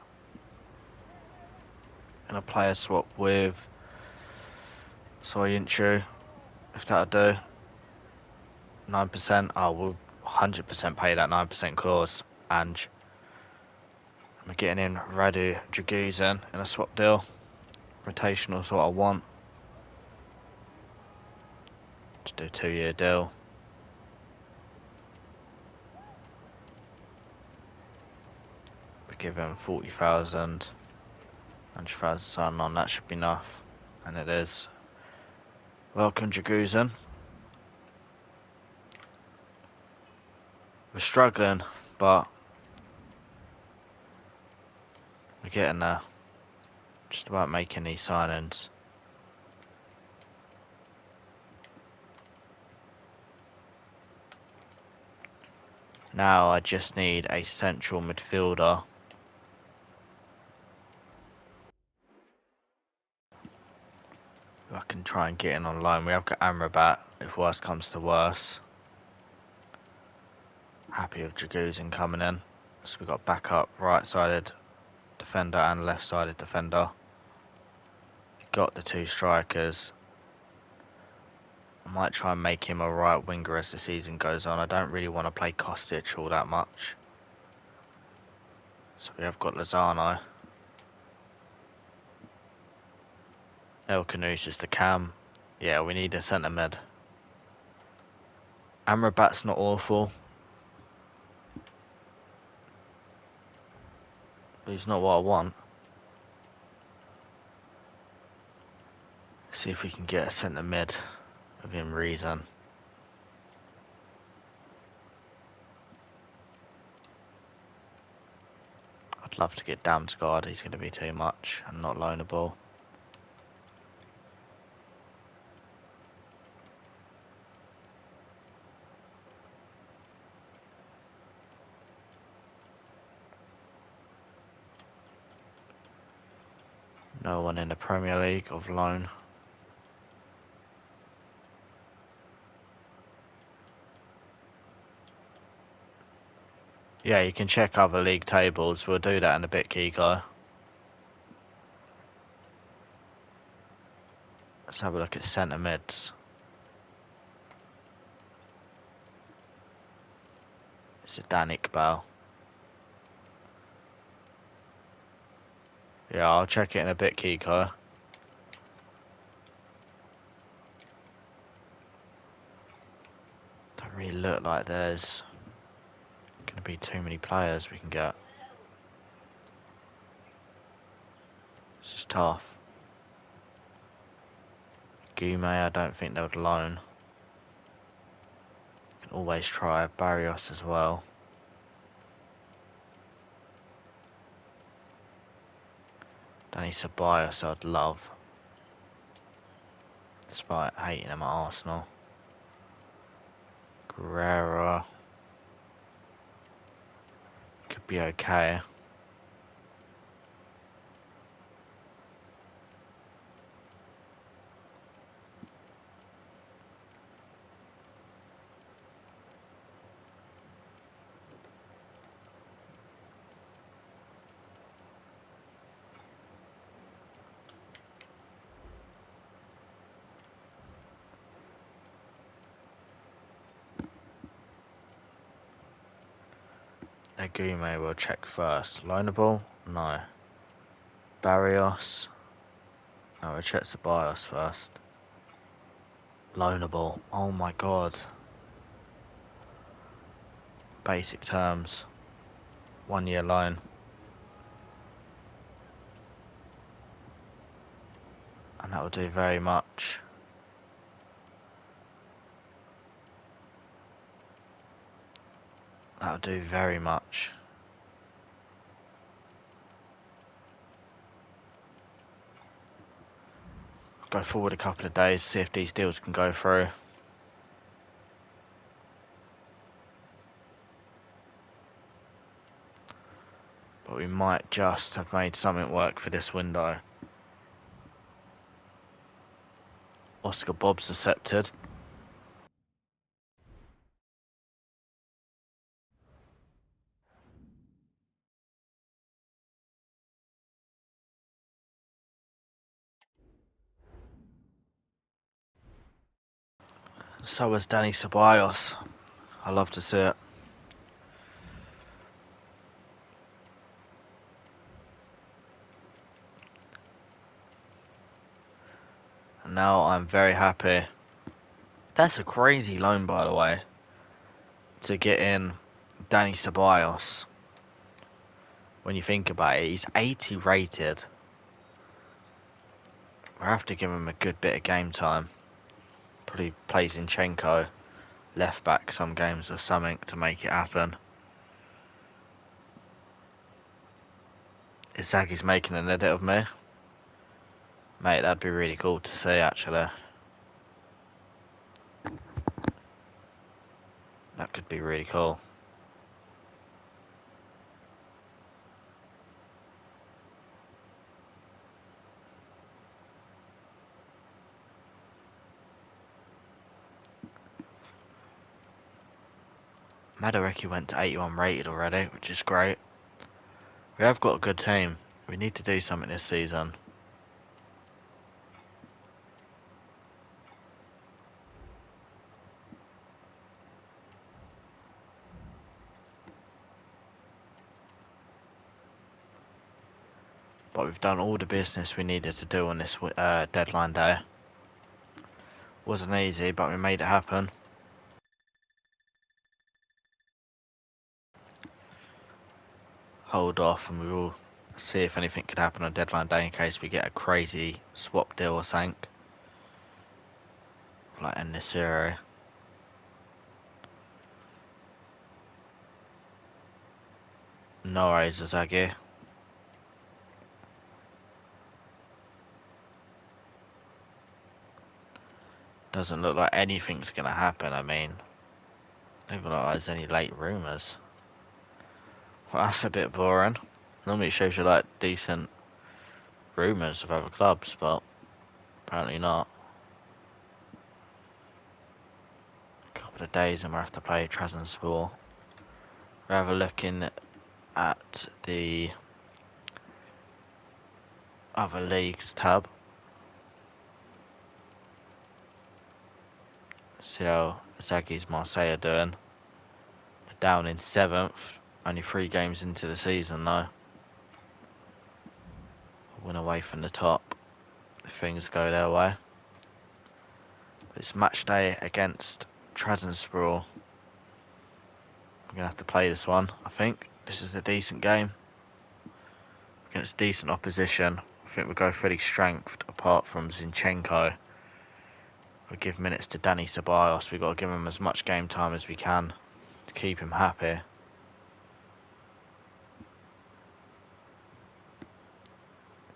And a player swap with Soyuncu, if that'll do. 9%. Oh, we'll 100% pay that 9% clause. And we're getting in Radu Draguzin in a swap deal. Rotational is what I want. Just do a 2-year deal. We give him 40,000. 100,000 sign on, that should be enough. And it is. Welcome, Jaguzen. We're struggling, but we're getting there. Just about making these signings. Now I just need a central midfielder. I can try and get in on loan. We have got Amrabat, if worse comes to worse. Happy with Jaguzen coming in. So we've got backup right-sided defender and left-sided defender. Got the two strikers. I might try and make him a right winger as the season goes on. I don't really want to play Kostic all that much. So we have got Lozano. El Canoes is the cam. Yeah, we need a centre mid. Amrabat's not awful. But he's not what I want. See if we can get a centre mid within reason. I'd love to get Damsgaard. He's going to be too much and not loanable. No one in the Premier League of loan. Yeah, you can check other league tables. We'll do that in a bit, Kiko. Let's have a look at centre mids. It's a Dan Iqbal. Yeah, I'll check it in a bit, Kiko. Don't really look like there's going to be too many players we can get. This is tough. Gume, I don't think they would loan. Can always try Barrios as well. Danny Ceballos I'd love. Despite hating him at Arsenal. Guerrero. Could be okay. Gume we'll check first. Loanable? No. Barrios? No, we'll check Ceballos first. Loanable. Oh my god. Basic terms. 1 year loan. And that will do very much. That'll do very much. Go forward a couple of days, see if these deals can go through. But we might just have made something work for this window. Oscar Bob's accepted. So was Danny Ceballos. I love to see it. And now I'm very happy. That's a crazy loan, by the way. To get in Danny Ceballos. When you think about it, he's 80 rated. We'll have to give him a good bit of game time. Probably play Zinchenko left back some games or something to make it happen. Izagi's making an edit of me. Mate, that'd be really cool to see, actually. That could be really cool. Madueke went to 81 rated already, which is great. We have got a good team. We need to do something this season. But we've done all the business we needed to do on this deadline day. Wasn't easy, but we made it happen. Hold off and we will see if anything could happen on deadline day in case we get a crazy swap deal or something. Like in this series. No worries, Zaggy. Doesn't look like anything's gonna happen. I mean, don't look like there's any late rumours. Well, that's a bit boring. Normally it shows you like decent rumours of other clubs, but apparently not. A couple of days and we'll have to play Trabzonspor. We're have a looking at the other leagues tab. See how Zagi's Marseille are doing. They're down in 7th, only 3 games into the season though. Win away from the top if things go their way. It's match day against Trabzonspor. We're going to have to play this one, I think. This is a decent game. Against decent opposition. I think we'll go fully strengthed apart from Zinchenko. We'll give minutes to Dani Ceballos. We've got to give him as much game time as we can to keep him happy.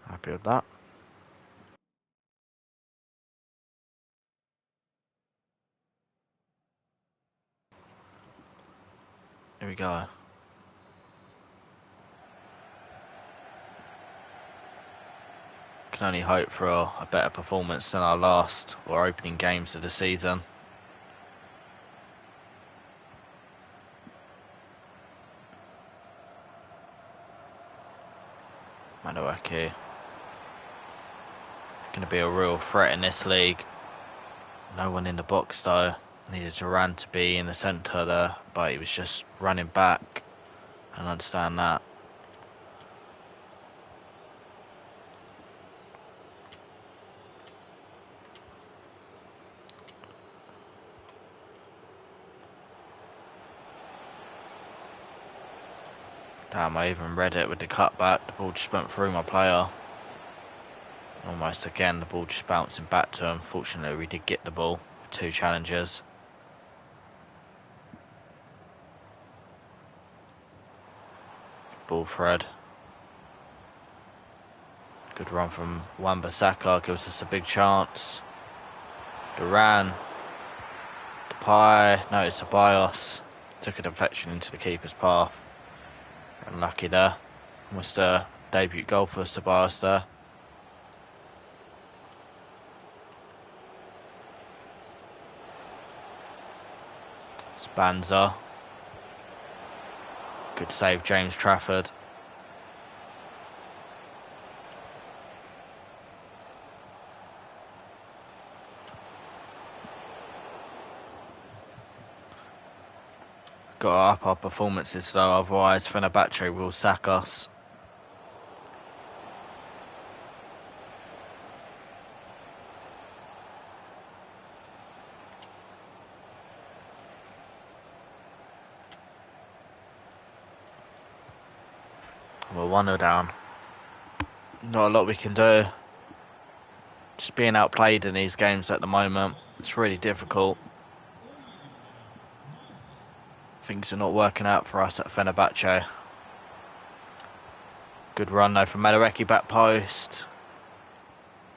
Happy with that. Here we go. Can only hope for a better performance than our last or opening games of the season. Madueke. Going to be a real threat in this league. No one in the box though. Needed Duran to be in the centre there, but he was just running back. I don't understand that. Damn, I even read it with the cutback. The ball just went through my player. Almost again, the ball just bouncing back to him. Fortunately, we did get the ball with 2 challenges. Ball thread. Good run from Wan-Bissaka, gives us a big chance. Duran. Depay. No, it's Ceballos. Took a deflection into the keeper's path. Unlucky there. Almost a debut goal for Ceballos there. Spanza. Good save, James Trafford. Got to up our performances though, otherwise Fenerbahce will sack us. We're 1-0 down. Not a lot we can do. Just being outplayed in these games at the moment. It's really difficult. Things are not working out for us at Fenerbahce. Good run though from Madueke, back post.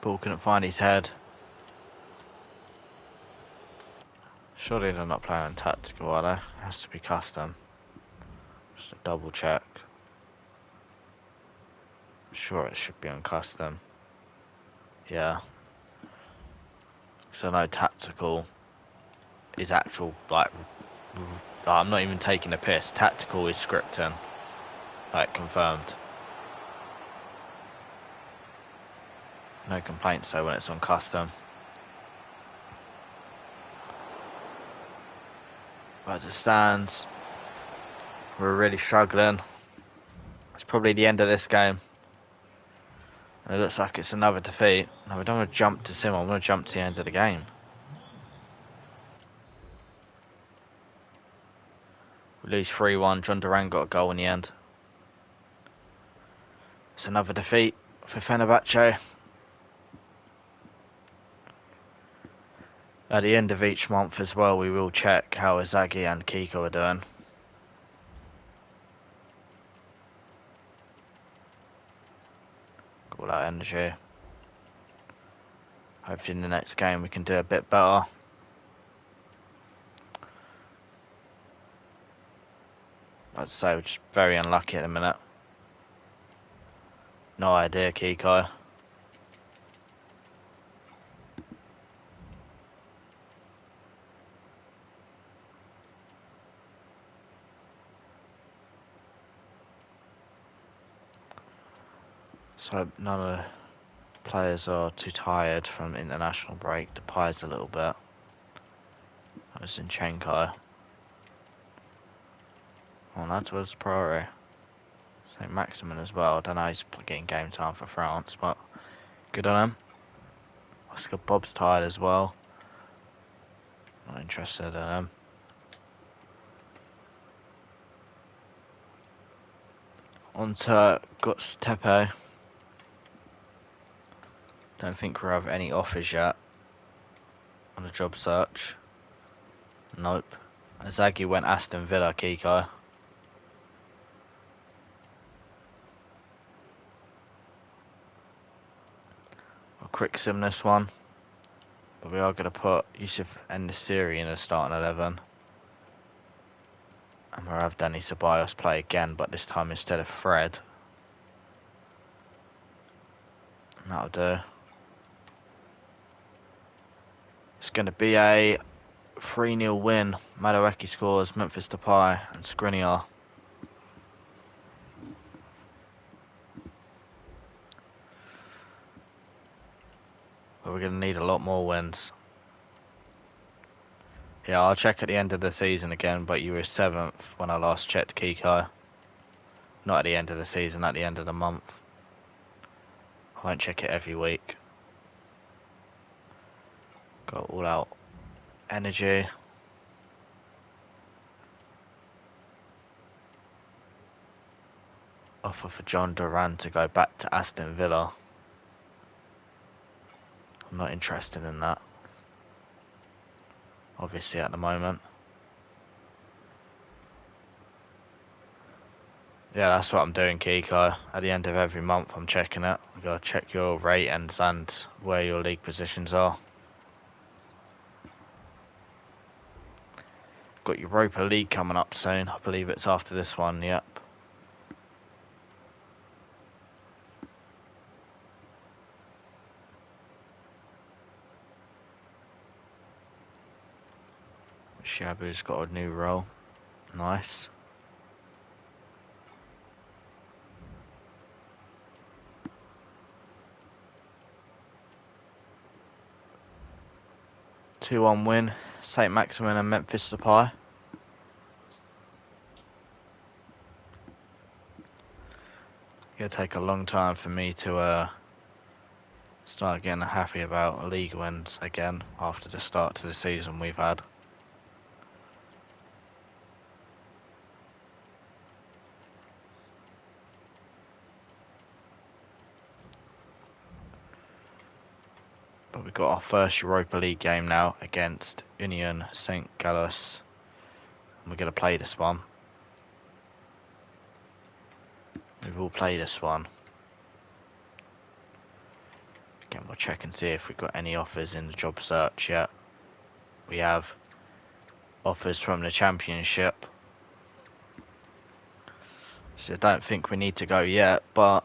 Ball couldn't find his head. Surely they're not playing tactical, are they? It has to be custom. Just a double check. I'm sure it should be on custom. Yeah. So no, tactical is actual, like I'm not even taking a piss. Tactical is scripting. Like, confirmed. No complaints though when it's on custom. But as it stands, we're really struggling. It's probably the end of this game. And it looks like it's another defeat. No, we don't want to jump to Sim, I want to jump to the end of the game. We lose 3-1, John Duran got a goal in the end. It's another defeat for Fenerbahce. At the end of each month as well, we will check how Izagi and Kiko are doing. All that energy. Hopefully in the next game we can do a bit better. I'd say we're just very unlucky at the minute. No idea, Kiko. So none of the players are too tired from international break. Depay's a little bit. That was Zinchenko. Oh, that was priority. St. Maximin as well. I don't know, he's getting game time for France, but good on him. Oscar Bob's tired as well. Not interested in him. On to Tepe. Don't think we have any offers yet on the job search. Nope. Izagi went Aston Villa, Kiko. A quick sim this one. But we are going to put Yusuf En-Nesyri in the starting 11. And we'll have Danny Ceballos play again, but this time instead of Fred. And that'll do. It's going to be a 3-0 win. Madueke scores, Memphis Depay and Skriniar. But we're going to need a lot more wins. Yeah, I'll check at the end of the season again, but you were 7th when I last checked, Kiko. Not at the end of the season, at the end of the month. I won't check it every week. Got all out energy. Offer for John Duran to go back to Aston Villa. I'm not interested in that. Obviously at the moment. Yeah, that's what I'm doing, Kiko. At the end of every month I'm checking it. You gotta check your ratings and where your league positions are. Got Europa League coming up soon. I believe it's after this one, yep. Shabu's got a new role. Nice. Two-1 win. St. Maximin and Memphis Depay. It'll take a long time for me to start getting happy about league wins again after the start to the season we've had. But we've got our first Europa League game now against Union St. Galles. We're going to play this one. We will play this one. Again, we'll check and see if we've got any offers in the job search yet. We have offers from the Championship. So I don't think we need to go yet, but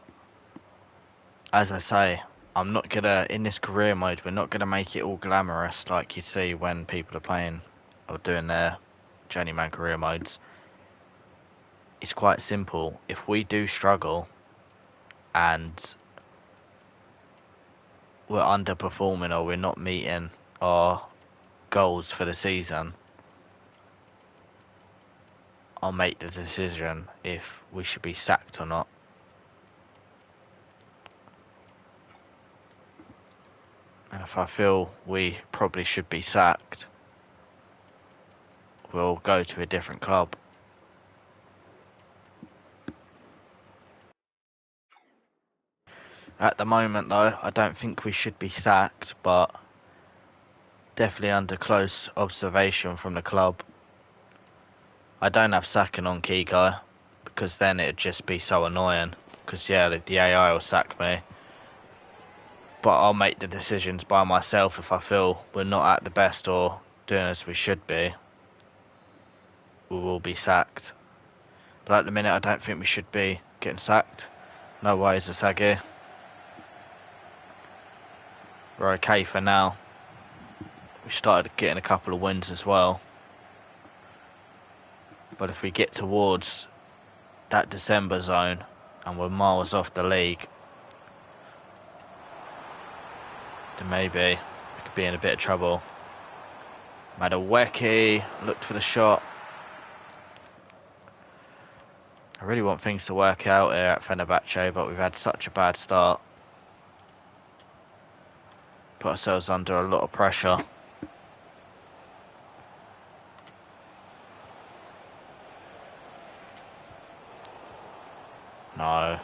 as I say, I'm not gonna, in this career mode, we're not gonna make it all glamorous like you see when people are playing or doing their Journeyman career modes. It's quite simple. If we do struggle and we're underperforming or we're not meeting our goals for the season, I'll make the decision if we should be sacked or not. And if I feel we probably should be sacked, we'll go to a different club. At the moment though, I don't think we should be sacked, but definitely under close observation from the club. I don't have sacking on Kiko, because then it'd just be so annoying, because yeah, the AI will sack me. But I'll make the decisions by myself if I feel we're not at the best or doing as we should be. We will be sacked. But at the minute, I don't think we should be getting sacked. No ways, Asagi. We're okay for now. We started getting a couple of wins as well. But if we get towards that December zone and we're miles off the league, then maybe we could be in a bit of trouble. Madueke looked for the shot. I really want things to work out here at Fenerbahce, but we've had such a bad start. Put ourselves under a lot of pressure. No.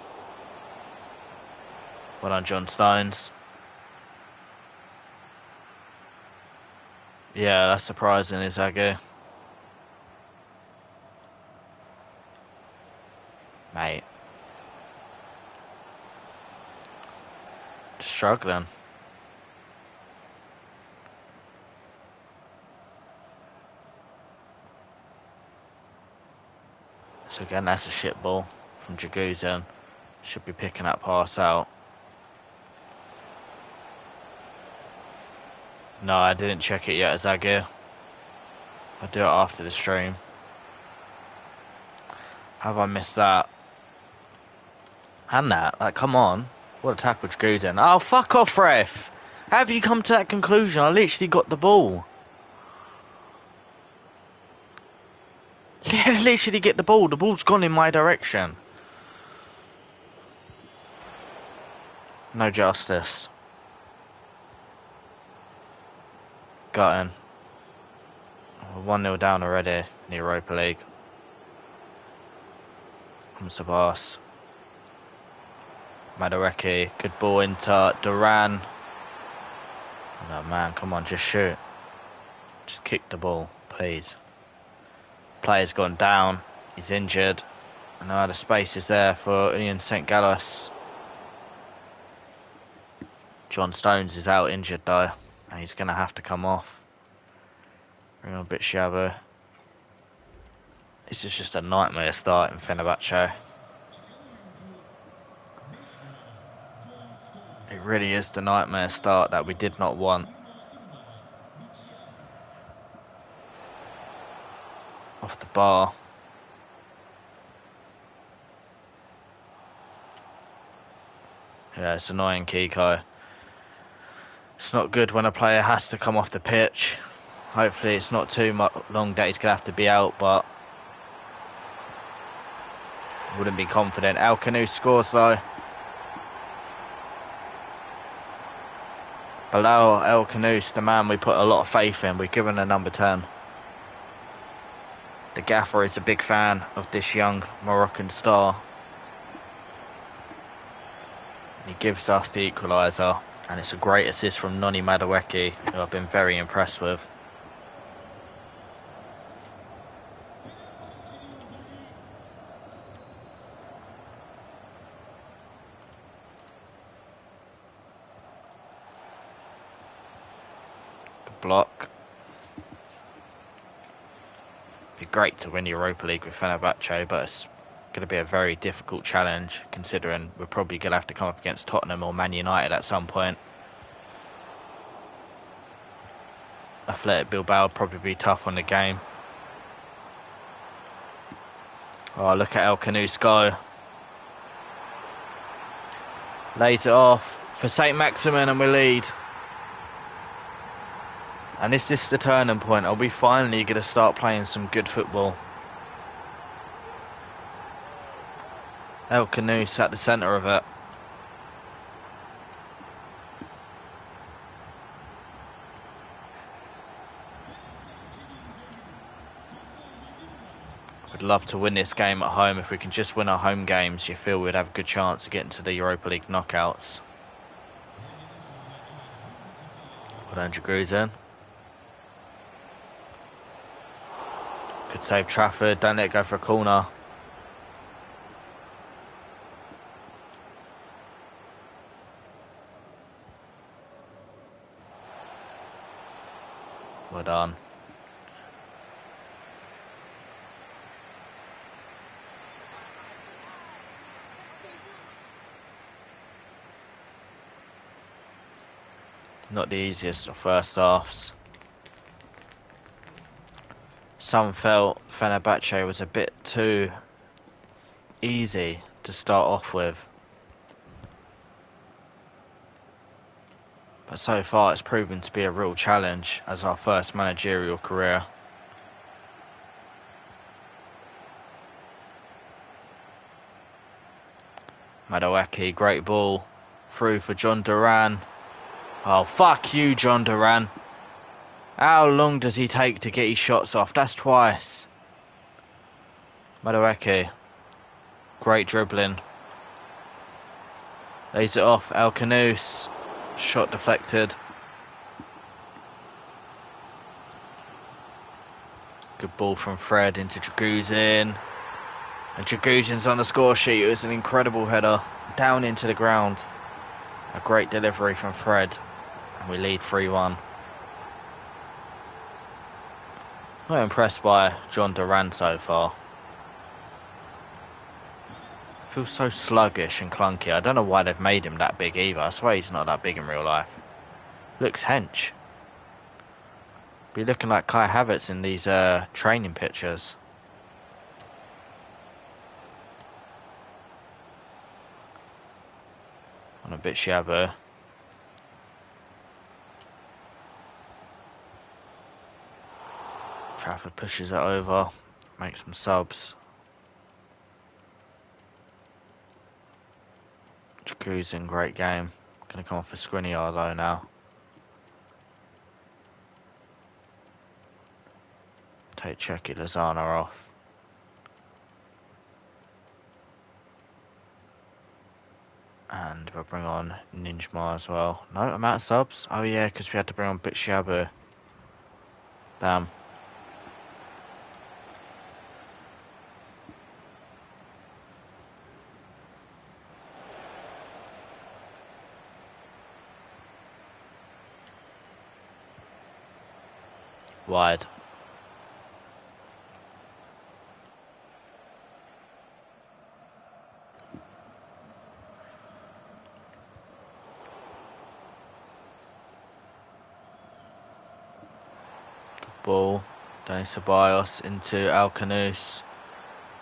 Well done, John Stones. Yeah, that's surprising, Izagi. Mate. Struggling. So again, that's a shit ball from Jaguzin. Should be picking that pass out. No, I didn't check it yet, Izagi. I'll do it after the stream. Have I missed that? And that, like, come on. What a tackle, Jaguzin. Oh, fuck off, ref. How have you come to that conclusion? I literally got the ball. Literally get the ball. The ball's gone in my direction. No justice. Got in. We're 1-0 down already in the Europa League. From Sabas. Madueke, good ball into Duran. No man, come on, just shoot. Just kick the ball, please. Player's gone down, he's injured. And now the space is there for Union St. Galles. John Stones is out injured though, and he's going to have to come off. Bring on a bit Shabu. This is just a nightmare start in Fenerbahce. It really is the nightmare start that we did not want. Off the bar. Yeah, it's annoying, Kiko. It's not good when a player has to come off the pitch. Hopefully it's not too long that he's going to have to be out, but wouldn't be confident. El Canu scores though. Below El Canous, the man we put a lot of faith in. We've given a number 10. The gaffer is a big fan of this young Moroccan star. He gives us the equaliser And it's a great assist from Noni Madueke, who I've been very impressed with. Good block. It'd be great to win the Europa League with Fenerbahce, but it's going to be a very difficult challenge, considering we're probably going to have to come up against Tottenham or Man United at some point. Athletic Bilbao will probably be tough on the game. Oh, look at El Canoes go. Lays it off for St. Maximin and we lead. And is this the turning point? Are we finally going to start playing some good football? El Canoes at the centre of it. We'd love to win this game at home. If we can just win our home games, you feel we'd have a good chance to get into the Europa League knockouts. Well done, Jaguzen. Good save, Trafford. Don't let it go for a corner. Well done. Not the easiest of first halves. Some felt Fenerbahce was a bit too easy to start off with. But so far it's proven to be a real challenge as our first managerial career. Madueke, great ball. Through for John Duran. Oh, fuck you, John Duran. How long does he take to get his shots off? That's twice. Madueke. Great dribbling. Lays it off. El Canoes. Shot deflected. Good ball from Fred into Jaguzen. And Jaguzen's on the score sheet. It was an incredible header. Down into the ground. A great delivery from Fred. And we lead 3-1. Not impressed by John Duran so far. Feels so sluggish and clunky. I don't know why they've made him that big either. I swear he's not that big in real life. Looks hench. Be looking like Kai Havertz in these training pictures. On a bit shabby. Trafford pushes it over, makes some subs. Jaguzen, great game. Gonna come off for Skriniar though now. Take Checky Lozano off. And we'll bring on Ninjma as well. No, I'm out of subs. Oh yeah, because we had to bring on Bitshabu. Damn. Wide. Good ball. Danny Ceballos into Al Canoes.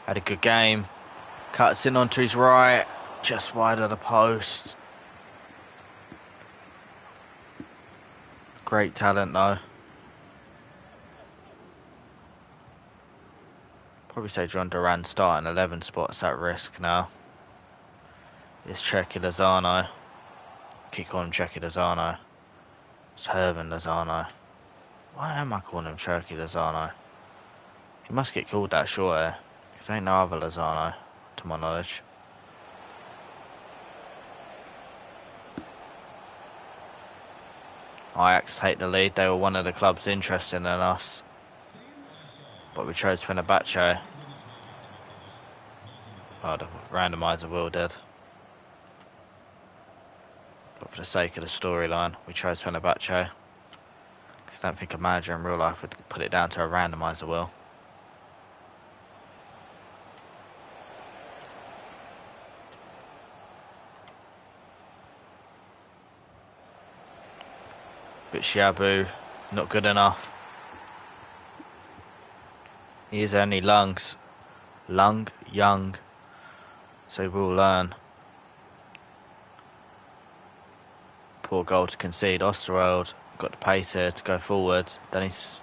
Had a good game. Cuts in onto his right. Just wide of the post. Great talent though. Probably say John Duran starting 11 spots at risk now. It's Checky Lozano. Keep calling him Checky Lozano. It's Herman Lozano. Why am I calling him Checky Lozano? He must get called that surely. Because there ain't no other Lozano, to my knowledge. Ajax take the lead. They were one of the clubs interested in us, but we chose Fenerbahce. Oh, the randomizer wheel did. But for the sake of the storyline, we chose Fenerbahce. I don't think a manager in real life would put it down to a randomizer wheel. But Shiabu, not good enough. He is only young, so we'll learn. Poor goal to concede. Osterwald got the pace here to go forward. Dennis,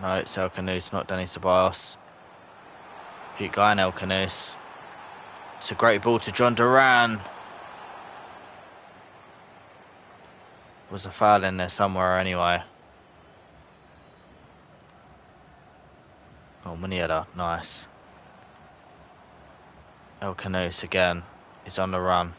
no, it's El Canus, not Denis Ceballos. Cute guy in El Canus. It's a great ball to John Duran. Was a foul in there somewhere anyway. Oh, Muniera, nice. El Canus again is on the run.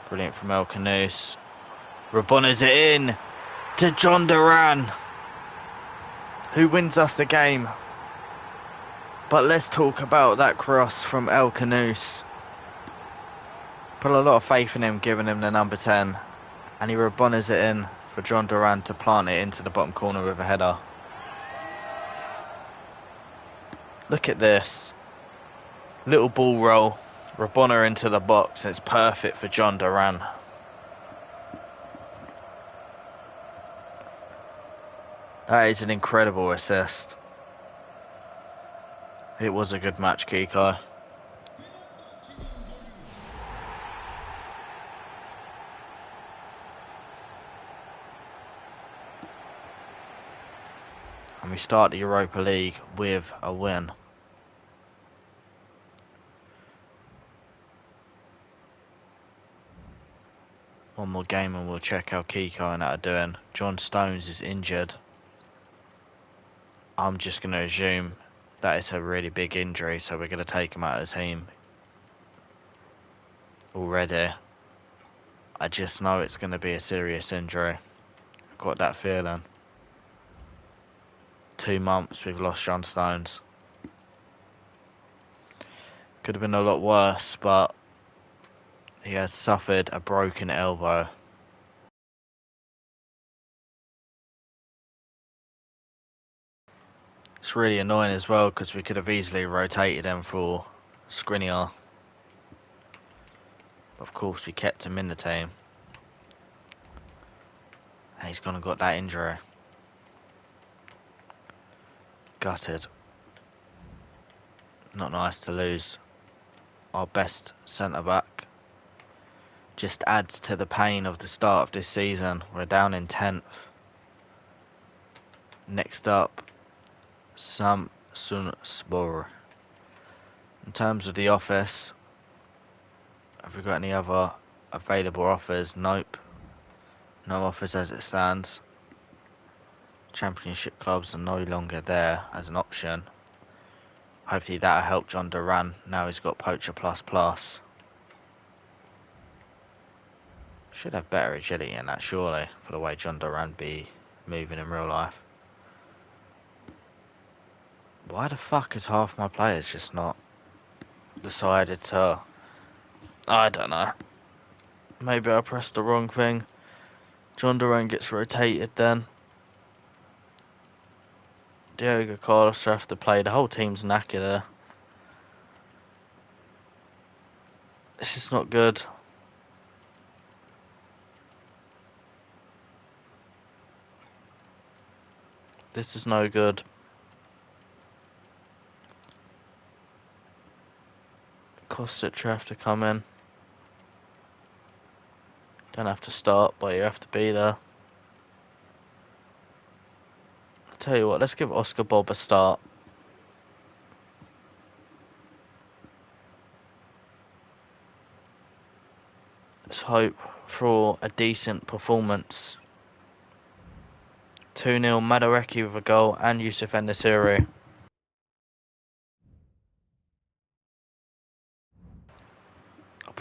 Brilliant from El Canus. Rabonna's it in to John Duran, who wins us the game. But let's talk about that cross from El Canus. Put a lot of faith in him, giving him the number 10. And he Rabonna's it in for John Duran to plant it into the bottom corner with a header. Look at this. Little ball roll. Rabonna into the box. It's perfect for John Duran. That is an incredible assist. It was a good match, Kiko. And we start the Europa League with a win. One more game and we'll check how Kiko and that are doing. John Stones is injured. I'm just going to assume that it's a really big injury, so we're going to take him out of the team already. I just know it's going to be a serious injury. I've got that feeling. 2 months we've lost John Stones. Could have been a lot worse, but he has suffered a broken elbow. It's really annoying as well because we could have easily rotated him for Skriniar. Of course, we kept him in the team. And he's gone and got that injury. Gutted. Not nice to lose our best centre-back. Just adds to the pain of the start of this season. We're down in 10th. Next up, Samsunspor. In terms of the office, have we got any other available offers? Nope. No offers as it stands. Championship clubs are no longer there as an option. Hopefully that'll help John Duran. Now he's got Poacher Plus. Should have better agility in that, surely, for the way John Duran be moving in real life. Why the fuck is half my players just not decided to... I don't know. Maybe I pressed the wrong thing. John Duran gets rotated then. Diogo Carlos will have to play. The whole team's knackered there. This is not good. This is no good. Kostic will have to come in. Don't have to start, but you have to be there. I'll tell you what, let's give Oscar Bob a start. Let's hope for a decent performance. 2-0, Madueke with a goal and Yusuf En-Nesyri.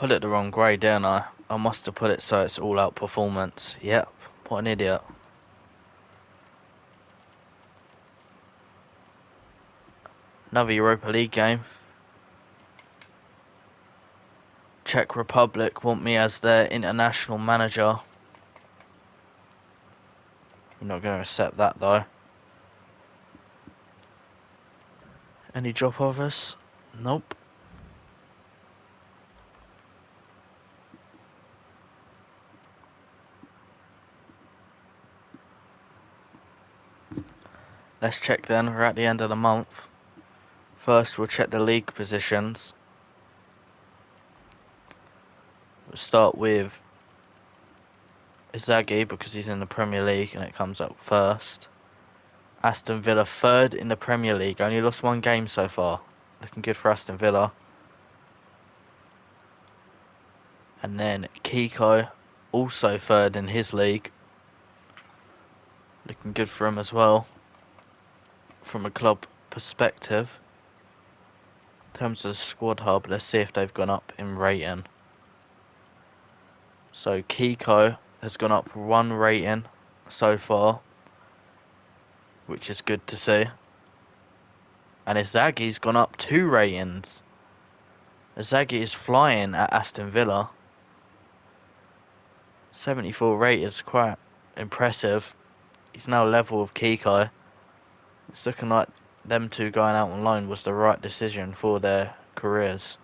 put it the wrong grade, didn't I? I must have put it so it's all out performance. Yep, what an idiot. Another Europa League game. Czech Republic want me as their international manager. I'm not going to accept that though. Any drop offers? Nope. Let's check then, we're at the end of the month. First we'll check the league positions. We'll start with Inzaghi because he's in the Premier League and it comes up first. Aston Villa third in the Premier League, only lost one game so far. Looking good for Aston Villa. And then Kiko, also third in his league. Looking good for him as well. From a club perspective. In terms of the squad hub, let's see if they've gone up in rating. So Kiko has gone up one rating so far, which is good to see. And Inzaghi's gone up 2 ratings. Inzaghi is flying at Aston Villa. 74 rated is quite impressive. He's now level with Kiko. It's looking like them two going out on loan was the right decision for their careers.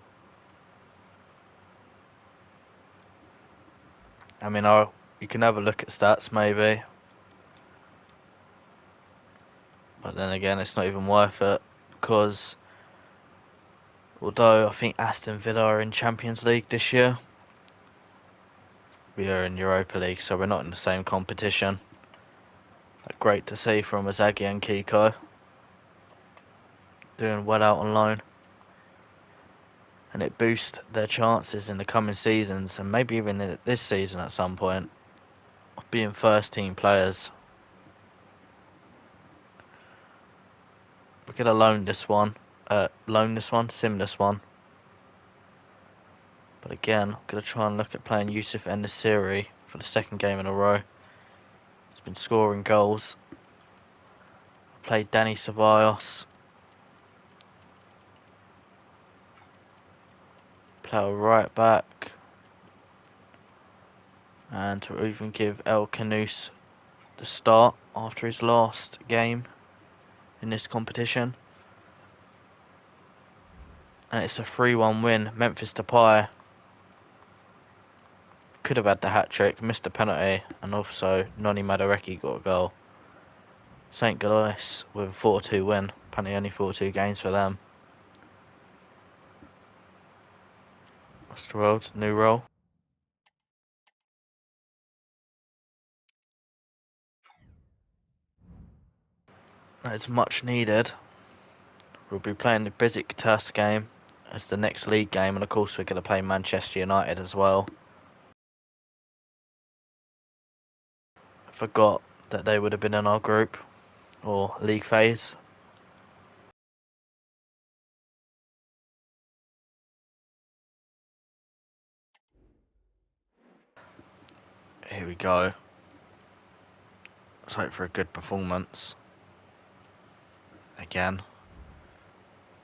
I mean, you can have a look at stats maybe. But then again, it's not even worth it. Because although I think Aston Villa are in Champions League this year, we are in Europa League, so we're not in the same competition. Great to see from Inzaghi and Kiko. Doing well out on loan. And it boosts their chances in the coming seasons, and maybe even in this season at some point, of being first team players. We're going to sim this one. But again, I'm going to try and look at playing Yusuf En-Nesyri for the second game in a row. He's been scoring goals. Played Dani Ceballos. Play a right back. And to even give El Canous the start after his last game in this competition. And it's a 3-1 win. Memphis Depay could have had the hat-trick, missed a penalty, and also Noni Madueke got a goal. St. Galois with a 4-2 win. Apparently only 4-2 games for them. Westerwald, new role. That is much needed. We'll be playing the Besiktas game as the next league game, and of course we're going to play Manchester United as well. I forgot that they would have been in our group or league phase. Here we go. Let's hope for a good performance. Again,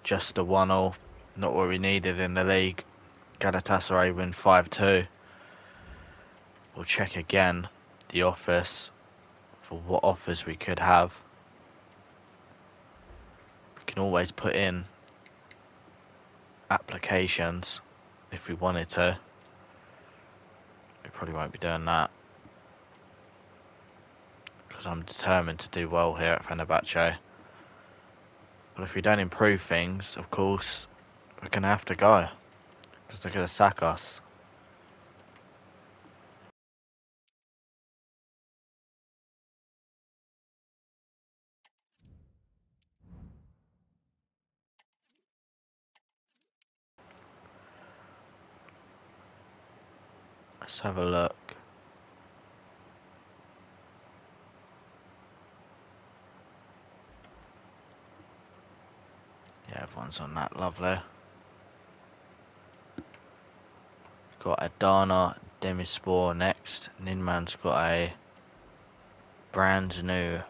just a 1-0, not what we needed in the league. Galatasaray win 5-2. We'll check again the office for what offers we could have. We can always put in applications if we wanted to. We probably won't be doing that because I'm determined to do well here at Fenerbahce. But if we don't improve things, of course, we're going to have to go because they're going to sack us. Let's have a look. Yeah, everyone's on that, lovely. Got Adana Demispor next. Ninman's got a brand new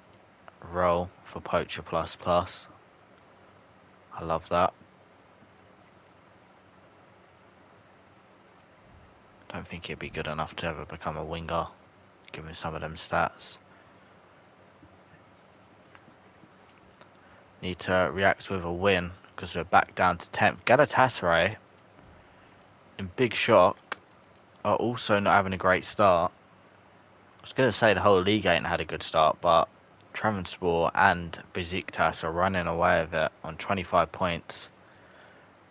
role for Poacher Plus Plus. I love that. Don't think he'd be good enough to ever become a winger, given some of them stats. Need to react with a win, because we're back down to 10th. Galatasaray, in big shock, are also not having a great start. I was going to say the whole league ain't had a good start, but Trabzonspor and Besiktas are running away with it on 25 points.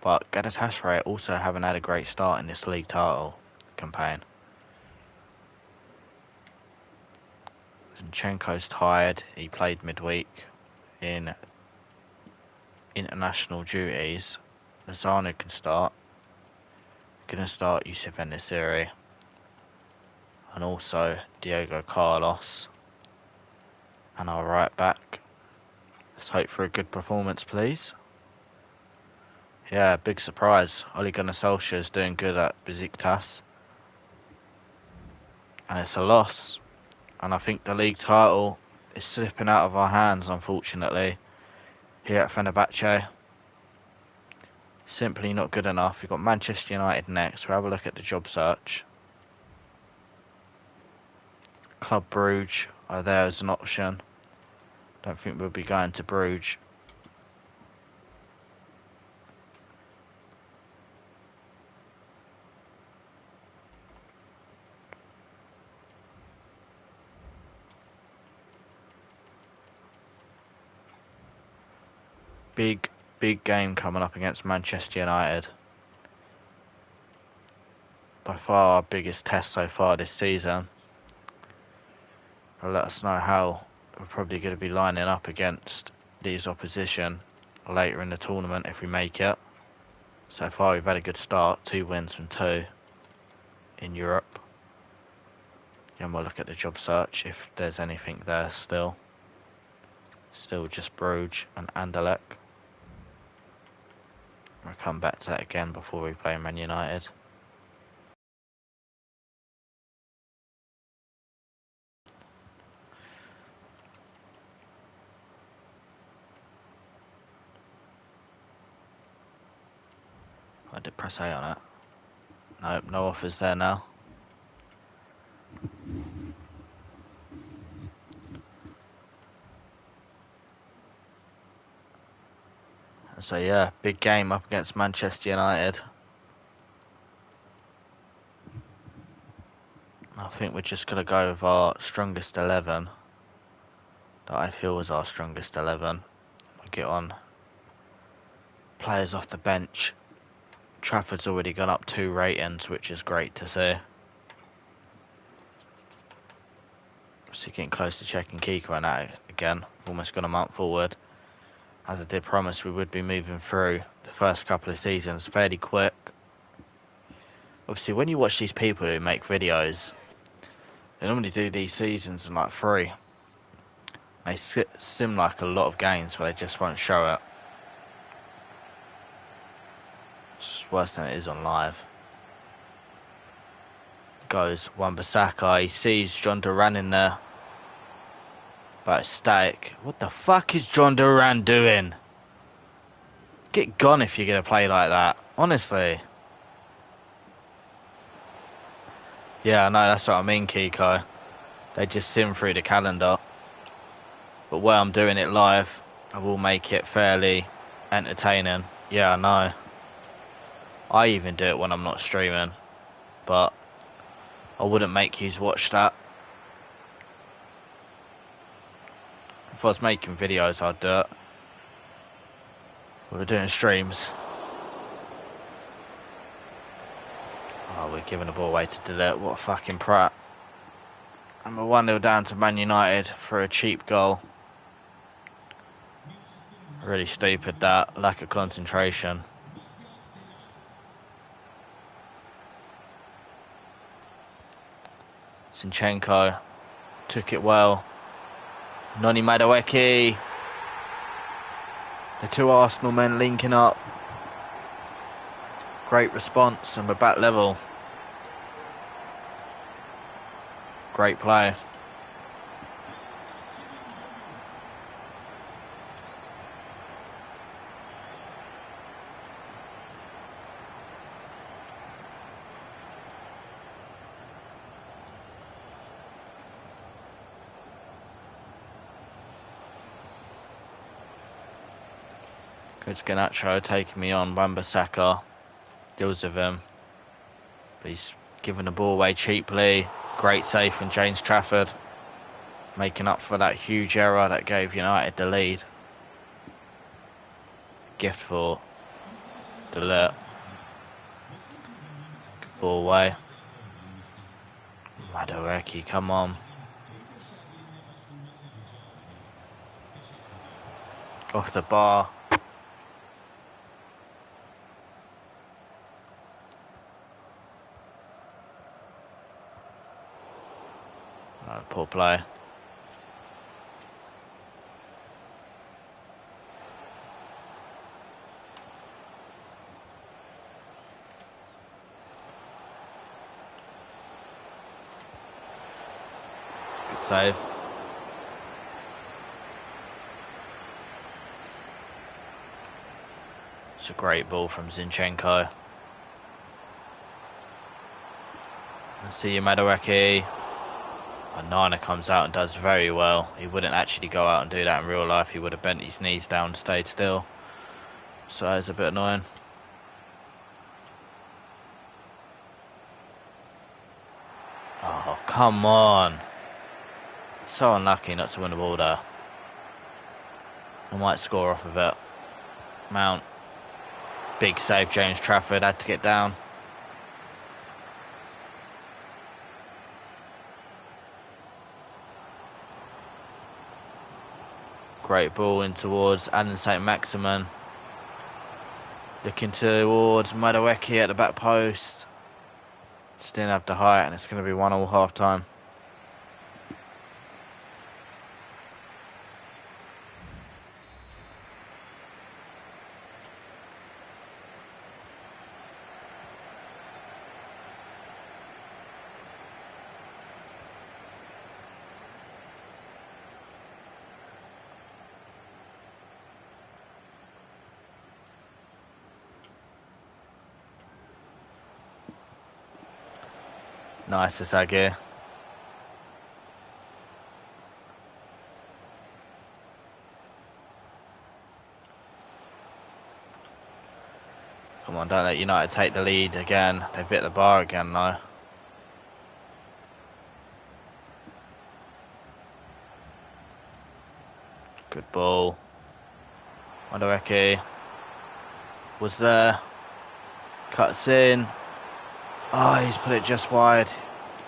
But Galatasaray also haven't had a great start in this league title campaign. Zinchenko's tired. He played midweek in international duties. Lozano can start. Going to start Yusuf En-Nesyri. And also Diego Carlos. And our right back. Let's hope for a good performance, please. Yeah, big surprise. Ole Gunnar Solskjaer's doing good at Besiktas. And it's a loss. And I think the league title is slipping out of our hands, unfortunately. Here at Fenerbahce. Simply not good enough. We've got Manchester United next. We'll have a look at the job search. Club Brugge are there as an option. Don't think we'll be going to Brugge. Big game coming up against Manchester United. By far our biggest test so far this season. It'll let us know how we're probably going to be lining up against these opposition later in the tournament if we make it. So far we've had a good start, 2 wins from 2 in Europe. And we'll look at the job search if there's anything there still. Still just Bruges and Anderlecht. We'll come back to that again before we play Man United. I did press A on it. Nope, no offers there now. So yeah, big game up against Manchester United. I think we're just going to go with our strongest 11. That I feel is our strongest 11. We'll get on players off the bench. Trafford's already gone up 2 ratings, which is great to see. So getting close to checking Kiko on that again. I've almost gone a month forward. As I did promise, we would be moving through the first couple of seasons fairly quick. Obviously, when you watch these people who make videos, they normally do these seasons in like 3. They sim like a lot of games where they just won't show it. It's worse than it is on live. Goes Wan-Bissaka. He sees John Duran in there. But it's static. What the fuck is John Duran doing? Get gone if you're going to play like that. Honestly. Yeah, I know, that's what I mean, Kiko. They just sim through the calendar. But where I'm doing it live, I will make it fairly entertaining. Yeah, I know. I even do it when I'm not streaming. But I wouldn't make you watch that. If I was making videos, I'd do it. We're doing streams. Oh, we're giving the ball away to Delete. What a fucking prat. And we're 1-0 down to Man United for a cheap goal. Really stupid, that. Lack of concentration. Zinchenko took it well. Noni Madueke. The 2 Arsenal men linking up. Great response, and we're back level. Great play. Good Ganacho taking me on. Wan-Bissaka deals with him. But he's giving the ball away cheaply. Great save from James Trafford. Making up for that huge error that gave United the lead. Gift for Delert. Good ball away. Madueke, come on. Off the bar. Oh, poor play. Good save. It's a great ball from Zinchenko. Let's see you, Madueke. Nana comes out and does very well. He wouldn't actually go out and do that in real life. He would have bent his knees down and stayed still. So it's a bit annoying. Oh, come on. So unlucky not to win the ball there. I might score off of it. Mount. Big save, James Trafford. Had to get down. Great ball in towards Alan St. Maximin. Looking towards Madueke at the back post. Just didn't have the height, and it's going to be 1-1 half time. Nice, Asagi. Come on, don't let United take the lead again. They've hit the bar again though. Good ball. Madueke was there. Cuts in. Oh, he's put it just wide.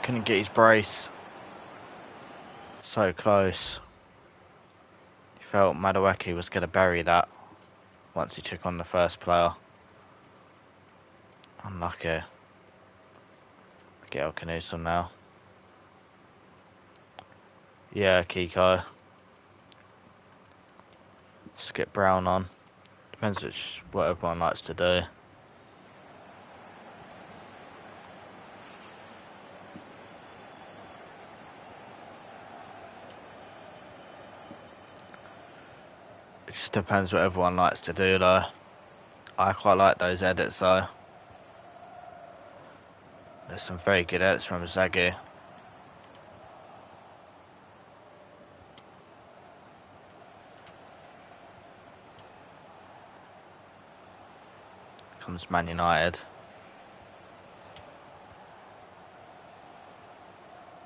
Couldn't get his brace. So close. He felt Madueke was going to bury that once he took on the first player. Unlucky. Get El Canuso now. Yeah, Kiko. Skip Brown on. Depends what everyone likes to do. It just depends what everyone likes to do though. I quite like those edits though. There's some very good edits from Zaggy. Comes Man United.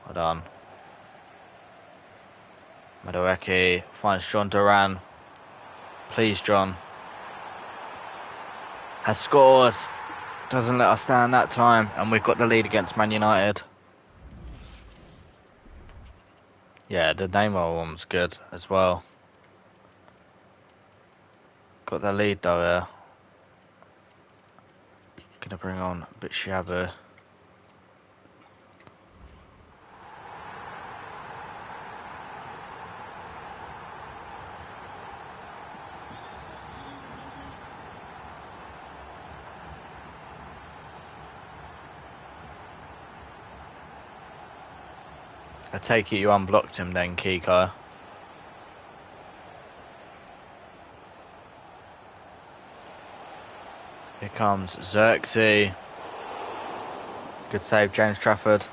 Well done. Madueke finds John Duran. Please, John. Has scored. Doesn't let us down that time. And we've got the lead against Man United. Yeah, the Neymar one was good as well. Got the lead though here. Gonna bring on a bit Shabu. I take it you unblocked him then, Kiko. Here comes Xerxes. Good save, James Trafford.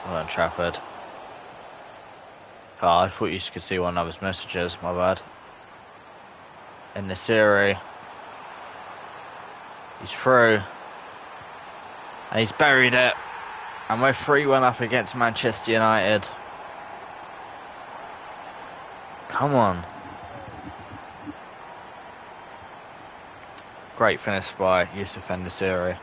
Well done, Trafford. Oh, I thought you could see one of his messages, my bad. In the series. He's through. And he's buried it. And we're 3-1 up against Manchester United. Come on. Great finish by Yusuf Endesiri.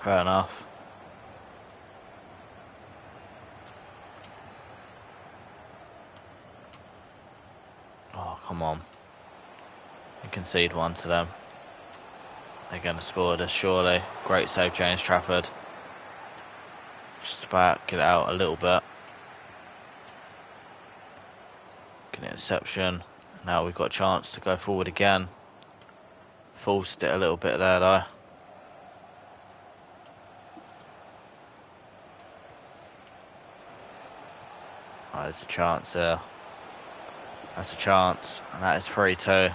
Fair enough. Oh, come on. We concede one to them. They're going to score this, surely. Great save, James Trafford. Just about get it out a little bit. Get an interception. Now we've got a chance to go forward again. Forced it a little bit there, though. Oh, there's a chance there. That's a chance, and that is 3-2.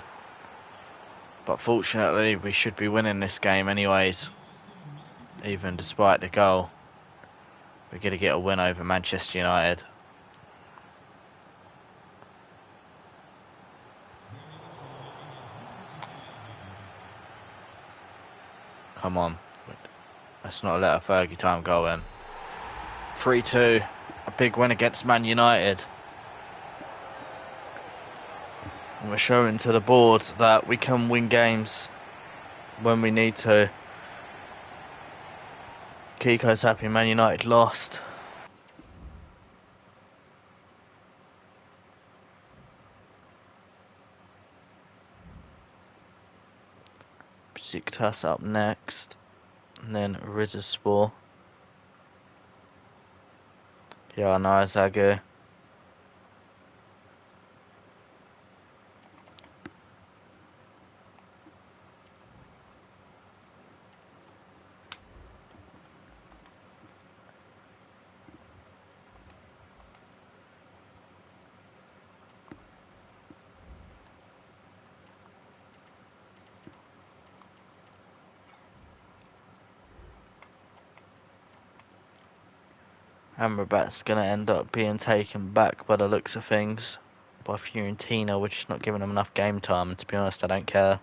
But fortunately, we should be winning this game anyways. Even despite the goal. We're going to get a win over Manchester United. Come on. Let's not let a Fergie time go in. 3-2. A big win against Man United. And we're showing to the board that we can win games when we need to. Kiko's happy Man United lost. Besiktas up next. And then Rizespor. Yana Zagu. Amrabat's going to end up being taken back by the looks of things by Fiorentina. We're just not giving them enough game time, and to be honest, I don't care.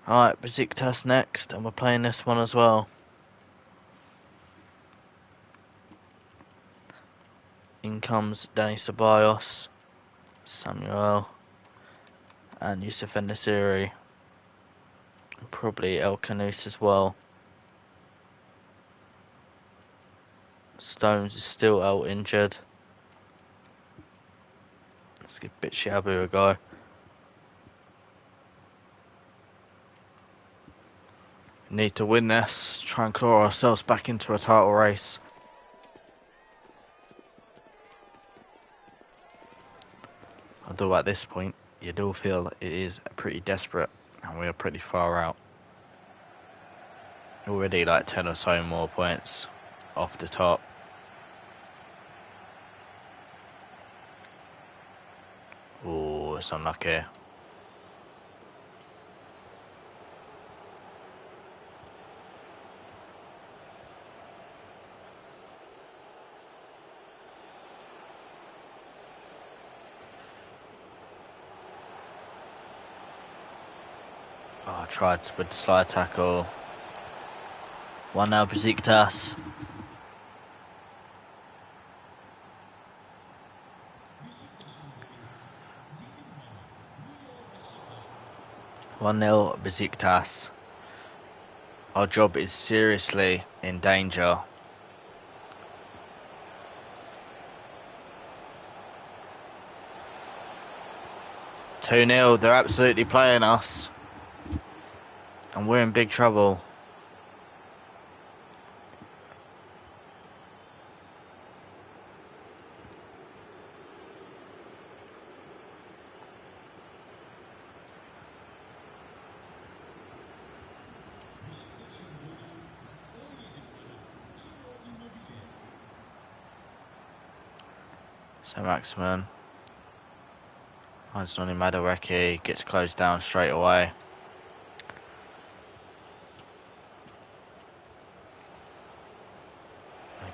Alright, Besiktas next, and we're playing this one as well. In comes Dani Ceballos, Samuel, and Yusuf Endesiri. Probably El Kanous as well. Stones is still out injured. Let's give Bitshabu a go. Need to win this, try and claw ourselves back into a title race. Although at this point, you do feel it is pretty desperate, and we are pretty far out. Already like 10 or so more points off the top. Oh, it's unlucky. Oh, I tried with the slide tackle. 1-0 Besiktas. Besiktas. Our job is seriously in danger. Two 0. They're absolutely playing us. And we're in big trouble. So Maximin finds Madueke, gets closed down straight away.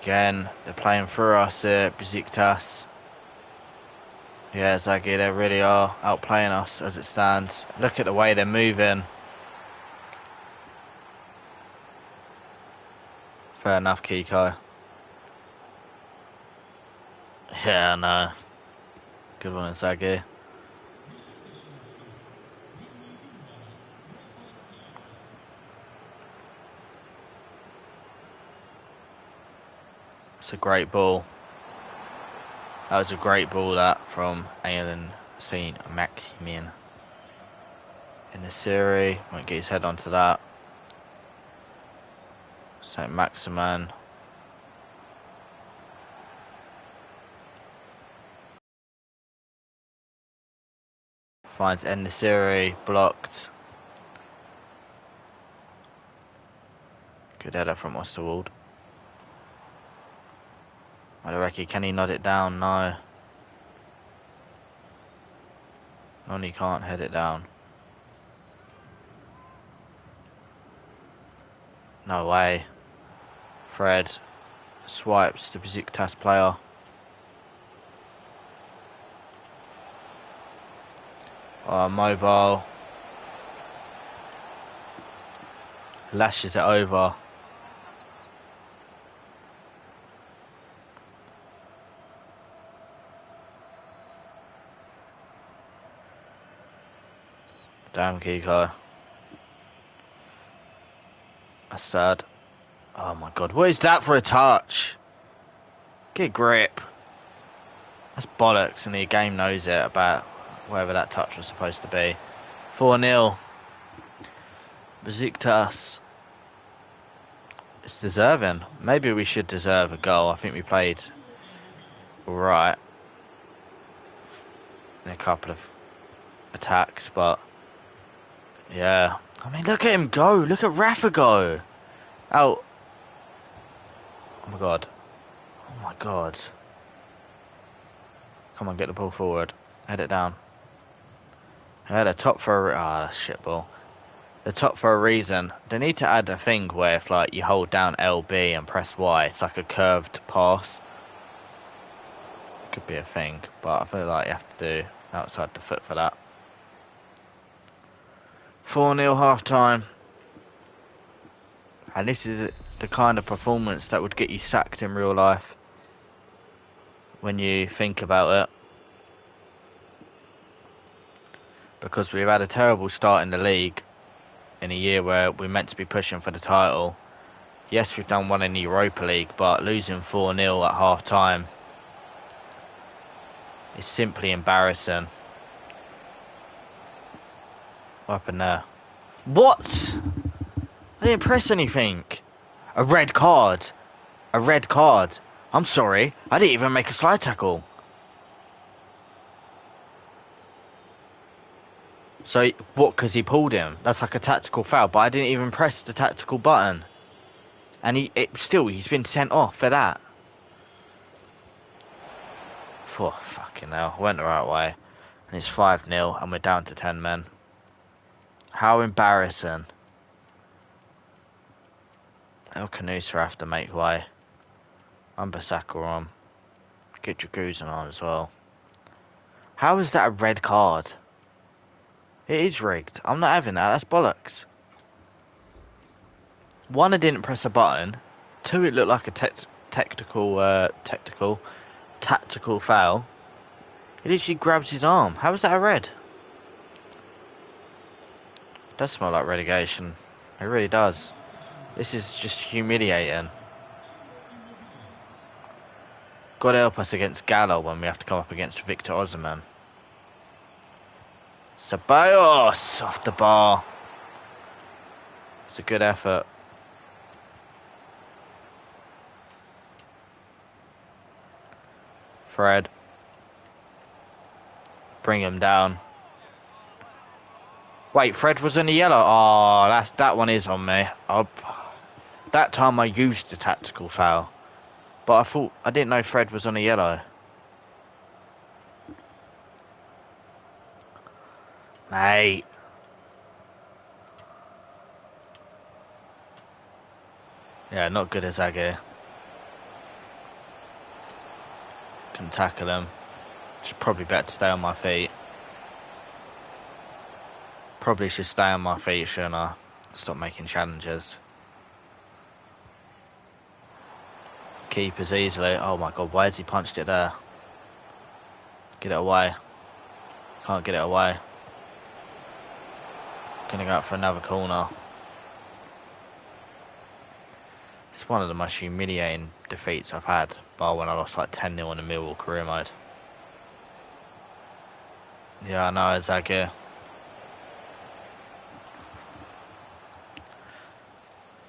Again, they're playing through us here, Besiktas. Yeah, Zaggy, they really are outplaying us as it stands. Look at the way they're moving. Fair enough, Kiko. Yeah, I know. Good one, Zaggy. It's a great ball. That was a great ball, that, from Alan Saint Maximin. In the series, won't get his head onto that. Saint Maximin. Finds Enesiri, blocked. Good header from Osterwald. Madueke, can he nod it down? No. Noni can't head it down. No way. Fred swipes the Besiktas player. Oh, mobile. Lashes it over. Damn, Kiko. That's sad. Oh my god, what is that for a touch? Get grip. That's bollocks, and the game knows it about wherever that touch was supposed to be. 4-0. Besiktas. It's deserving. Maybe we should deserve a goal. I think we played alright in a couple of attacks, but yeah. I mean, look at him go. Look at Rafa go. Out. Oh my god. Oh my god. Come on, get the ball forward. Head it down. Yeah, the top for a... Ah, that's shit ball. The top for a reason. They need to add a thing where if like you hold down LB and press Y, it's like a curved pass. Could be a thing, but I feel like you have to do outside the foot for that. 4-0 half time. And this is the kind of performance that would get you sacked in real life. When you think about it. Because we've had a terrible start in the league. In a year where we're meant to be pushing for the title. Yes, we've done one in the Europa League, but losing 4-0 at half time is simply embarrassing. What happened there? What? I didn't press anything. A red card. A red card. I'm sorry, I didn't even make a slide tackle. So, what, because he pulled him? That's like a tactical foul, but I didn't even press the tactical button. And he's been sent off for that. Oh, fucking hell. Went the right way. And it's 5-0, and we're down to 10 men. How embarrassing. El Canusa have to make way. Ambasaka on. Get Dragusin on as well. How is that a red card? It is rigged. I'm not having that. That's bollocks. One, I didn't press a button. Two, it looked like a tactical foul. He literally grabs his arm. How is that a red? It does smell like relegation. It really does. This is just humiliating. God help us against Gallo when we have to come up against Victor Osimhen. Ceballos off the bar. It's a good effort. Fred. Bring him down. Wait, Fred was in the yellow. Oh, that one is on me. That time I used the tactical foul. But I didn't know Fred was on a yellow. Mate. Yeah, not good as Agir. Can tackle him. Just probably better to stay on my feet. Probably should stay on my feet, shouldn't I? Stop making challenges. Keepers easily. Oh my god, why has he punched it there? Get it away. Can't get it away. Gonna go out for another corner. It's one of the most humiliating defeats I've had, bar when I lost like 10-0 in the Millwall career mode. Yeah, I know, Zagir.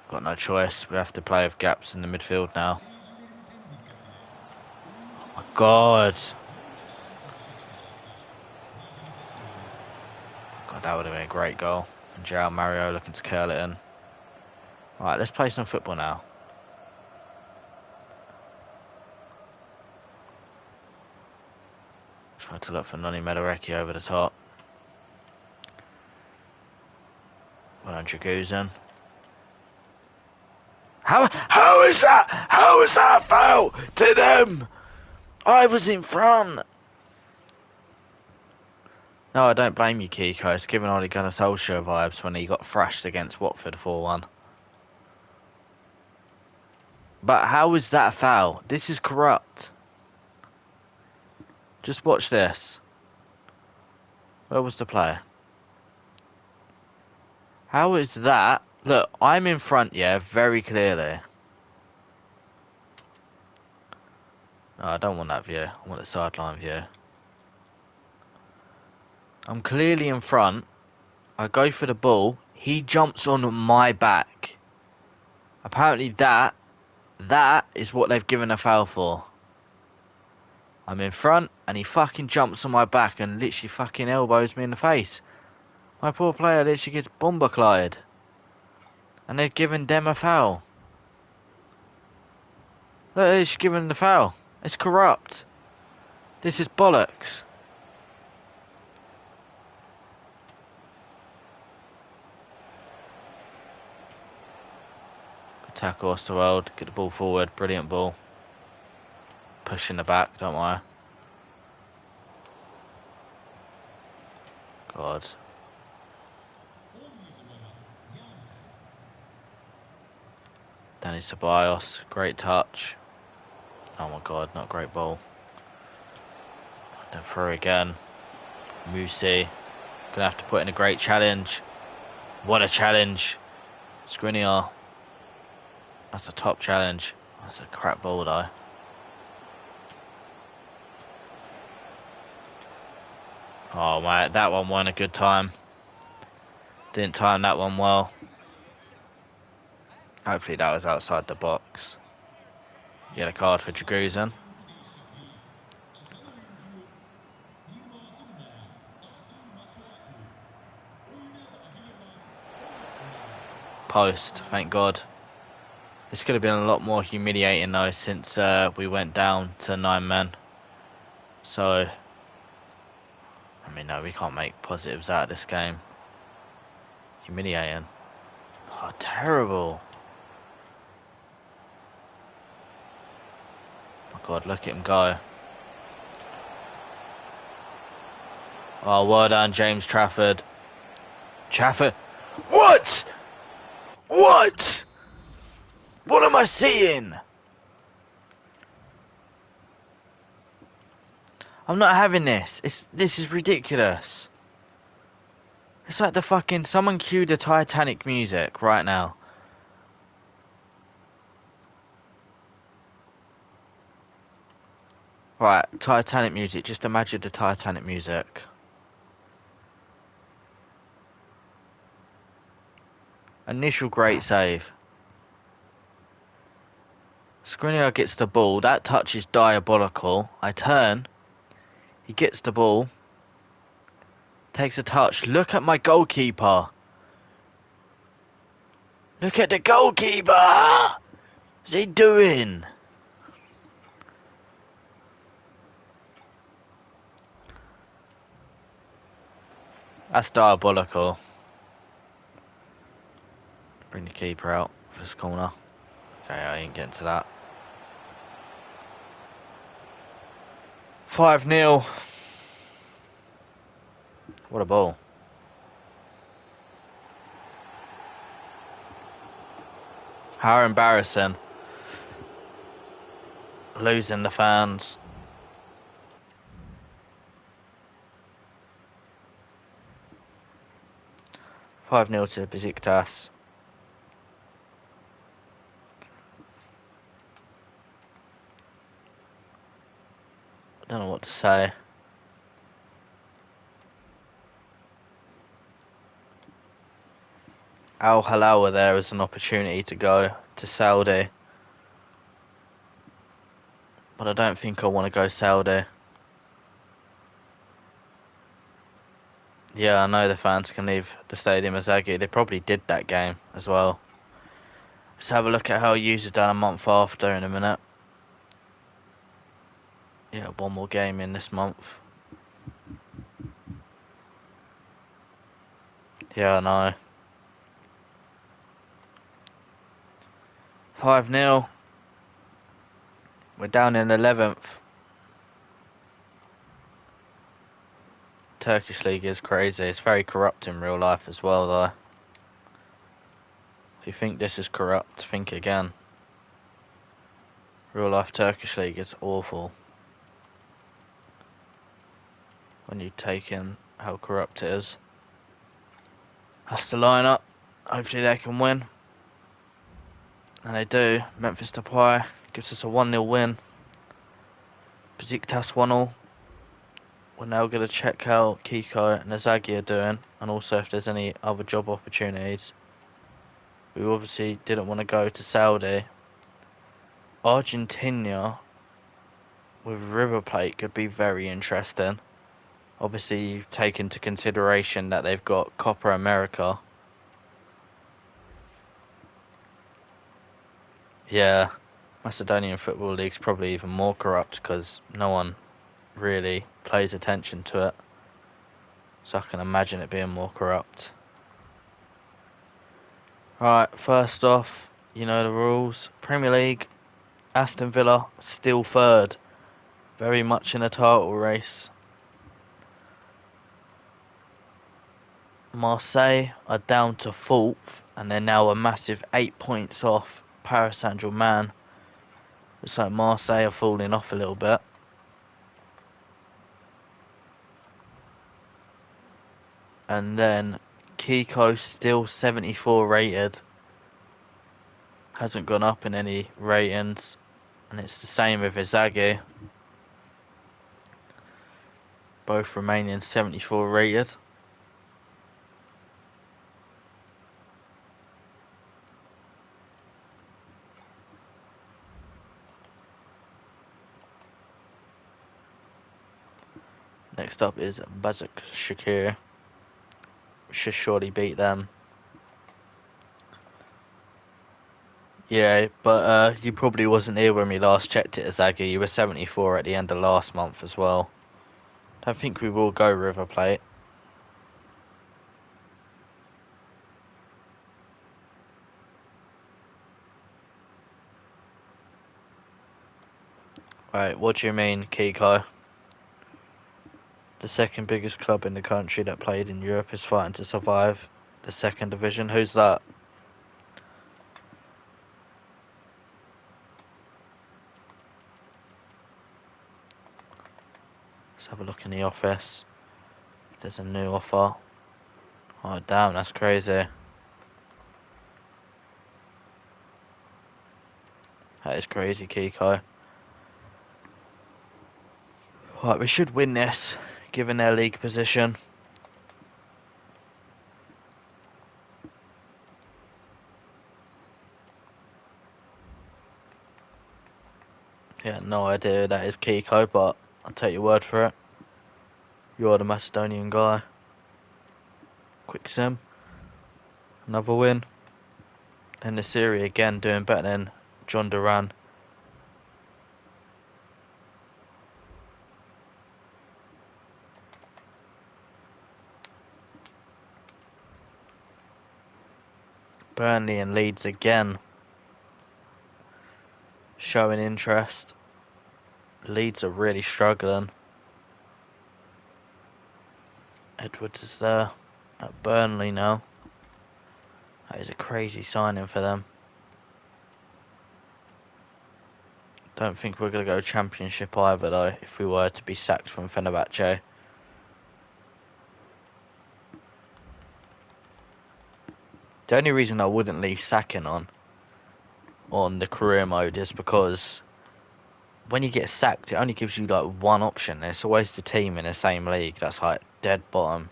Got no choice. We have to play with gaps in the midfield now. Oh my god. God, that would have been a great goal. And João Mario looking to curl it in. Right, let's play some football now. Try to look for Madueke over the top. Well done, Dragusin. How is that? How is that foul to them? I was in front. No, I don't blame you, Kiko. It's giving Ole Gunnar Solskjaer vibes when he got thrashed against Watford 4-1. But how is that a foul? This is corrupt. Just watch this. Where was the play? How is that? Look, I'm in front, yeah, very clearly. No, I don't want that view. I want the sideline view. I'm clearly in front. I go for the ball. He jumps on my back. Apparently that is what they've given a foul for. I'm in front and he fucking jumps on my back and literally fucking elbows me in the face. My poor player literally gets bomber-clotted. And they've given them a foul. Look, they've just given the foul. It's corrupt. This is bollocks. Tackle Osterwald, get the ball forward, brilliant ball. Push in the back, don't worry. God. Danny Ceballos, great touch. Oh my god, not a great ball. Then through again. Musi, gonna have to put in a great challenge. What a challenge. Skriniar. That's a top challenge. That's a crap ball though. Oh mate, that one won a good time. Didn't time that one well. Hopefully that was outside the box. Yellow card for Dragusin. Post, thank God. This could have been a lot more humiliating though since we went down to 9 men. So, I mean, no, we can't make positives out of this game. Humiliating. Oh, terrible. Oh my God, look at him go. Oh, well done, James Trafford. Trafford. What? What? What am I seeing? I'm not having this. This is ridiculous. It's like the fucking... Someone cue the Titanic music right now. Right, Titanic music. Just imagine the Titanic music. And Initial great save. Skriniar gets the ball. That touch is diabolical. I turn. He gets the ball. Takes a touch. Look at my goalkeeper. Look at the goalkeeper. What's he doing? That's diabolical. Bring the keeper out for this corner. Okay, I ain't getting to that. 5-0. What a ball. How embarrassing. Losing the fans. 5-0 to Besiktas. I don't know what to say. Al Hilal were there as an opportunity to go to Saudi. But I don't think I want to go Saudi. Yeah, I know the fans can leave the stadium as Aggie. They probably did that game as well. Let's have a look at how User done a month after in a minute. Yeah, one more game in this month. Yeah, I know. 5-0. We're down in 11th. Turkish league is crazy. It's very corrupt in real life as well, though. If you think this is corrupt, think again. Real life Turkish league is awful. When you take in how corrupt it is. That's the lineup. Hopefully they can win. And they do. Memphis Depay gives us a 1-0 win. Besiktas 1-0. We're now going to check how Kiko and Azagi are doing. And also if there's any other job opportunities. We obviously didn't want to go to Saudi. Argentina with River Plate could be very interesting. Obviously you take into consideration that they've got Copa America. Yeah, Macedonian Football League's probably even more corrupt because no one really pays attention to it. So I can imagine it being more corrupt. Right, first off, you know the rules. Premier League, Aston Villa still third. Very much in a title race. Marseille are down to 4th and they're now a massive 8 points off Paris Saint-Germain. Looks like Marseille are falling off a little bit. And then Kiko still 74 rated. Hasn't gone up in any ratings. And it's the same with Izagi. Both remaining 74 rated. Next up is Basak Shakir. Should surely beat them. Yeah, but you probably wasn't here when we last checked it, Izagi. You were 74 at the end of last month as well. Don't think we will go River Plate. Right, what do you mean, Kiko? The second biggest club in the country that played in Europe is fighting to survive the second division. Who's that? Let's have a look in the office. There's a new offer. Oh damn, that's crazy. That is crazy, Kiko. Right, we should win this, given their league position. Yeah, no idea who that is, Kiko, but I'll take your word for it. You're the Macedonian guy. Quick sim. Another win. And the Serie again doing better than John Duran. Burnley and Leeds again showing interest. Leeds are really struggling. Edwards is there at Burnley now. That is a crazy signing for them. Don't think we're going to go Championship either though, if we were to be sacked from Fenerbahce. The only reason I wouldn't leave sacking on the career mode is because when you get sacked, it only gives you like one option. It's always the team in the same league that's like dead bottom.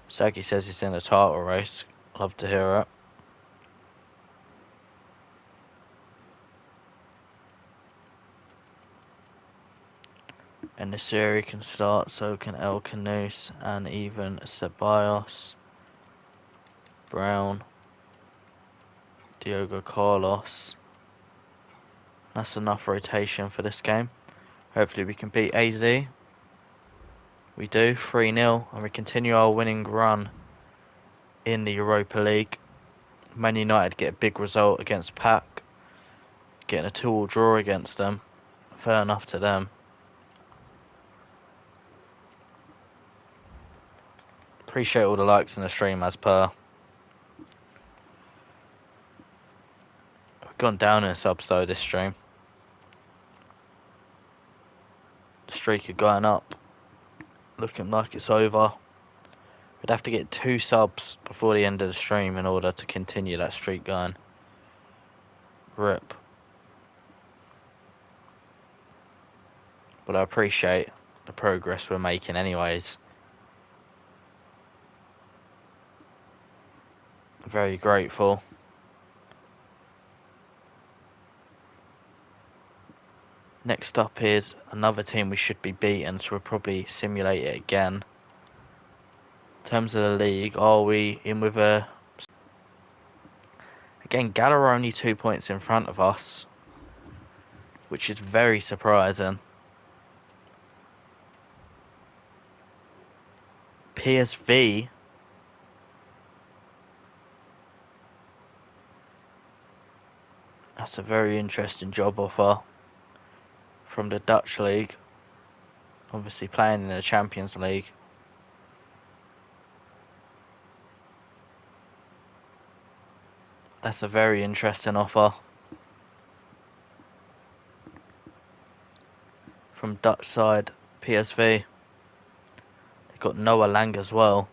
Sergi says he's in a title race. Love to hear it. And the series can start, so can El Canus and even Ceballos, Brown, Diogo Carlos. That's enough rotation for this game. Hopefully we can beat AZ. We do, 3-0, and we continue our winning run in the Europa League. Man United get a big result against PAC, getting a 2-2 draw against them. Fair enough to them. Appreciate all the likes in the stream as per. We've gone down in subs though this stream. The streak is going up. Looking like it's over. We'd have to get 2 subs before the end of the stream in order to continue that streak going. RIP. But I appreciate the progress we're making anyways. Very grateful. Next up is another team we should be beating, so we'll probably simulate it again. In terms of the league, are we in with a... Again, Gala are only 2 points in front of us, which is very surprising. PSV that's a very interesting job offer from the Dutch league. Obviously playing in the Champions League. That's a very interesting offer. From Dutch side, PSV. They've got Noah Lang as well.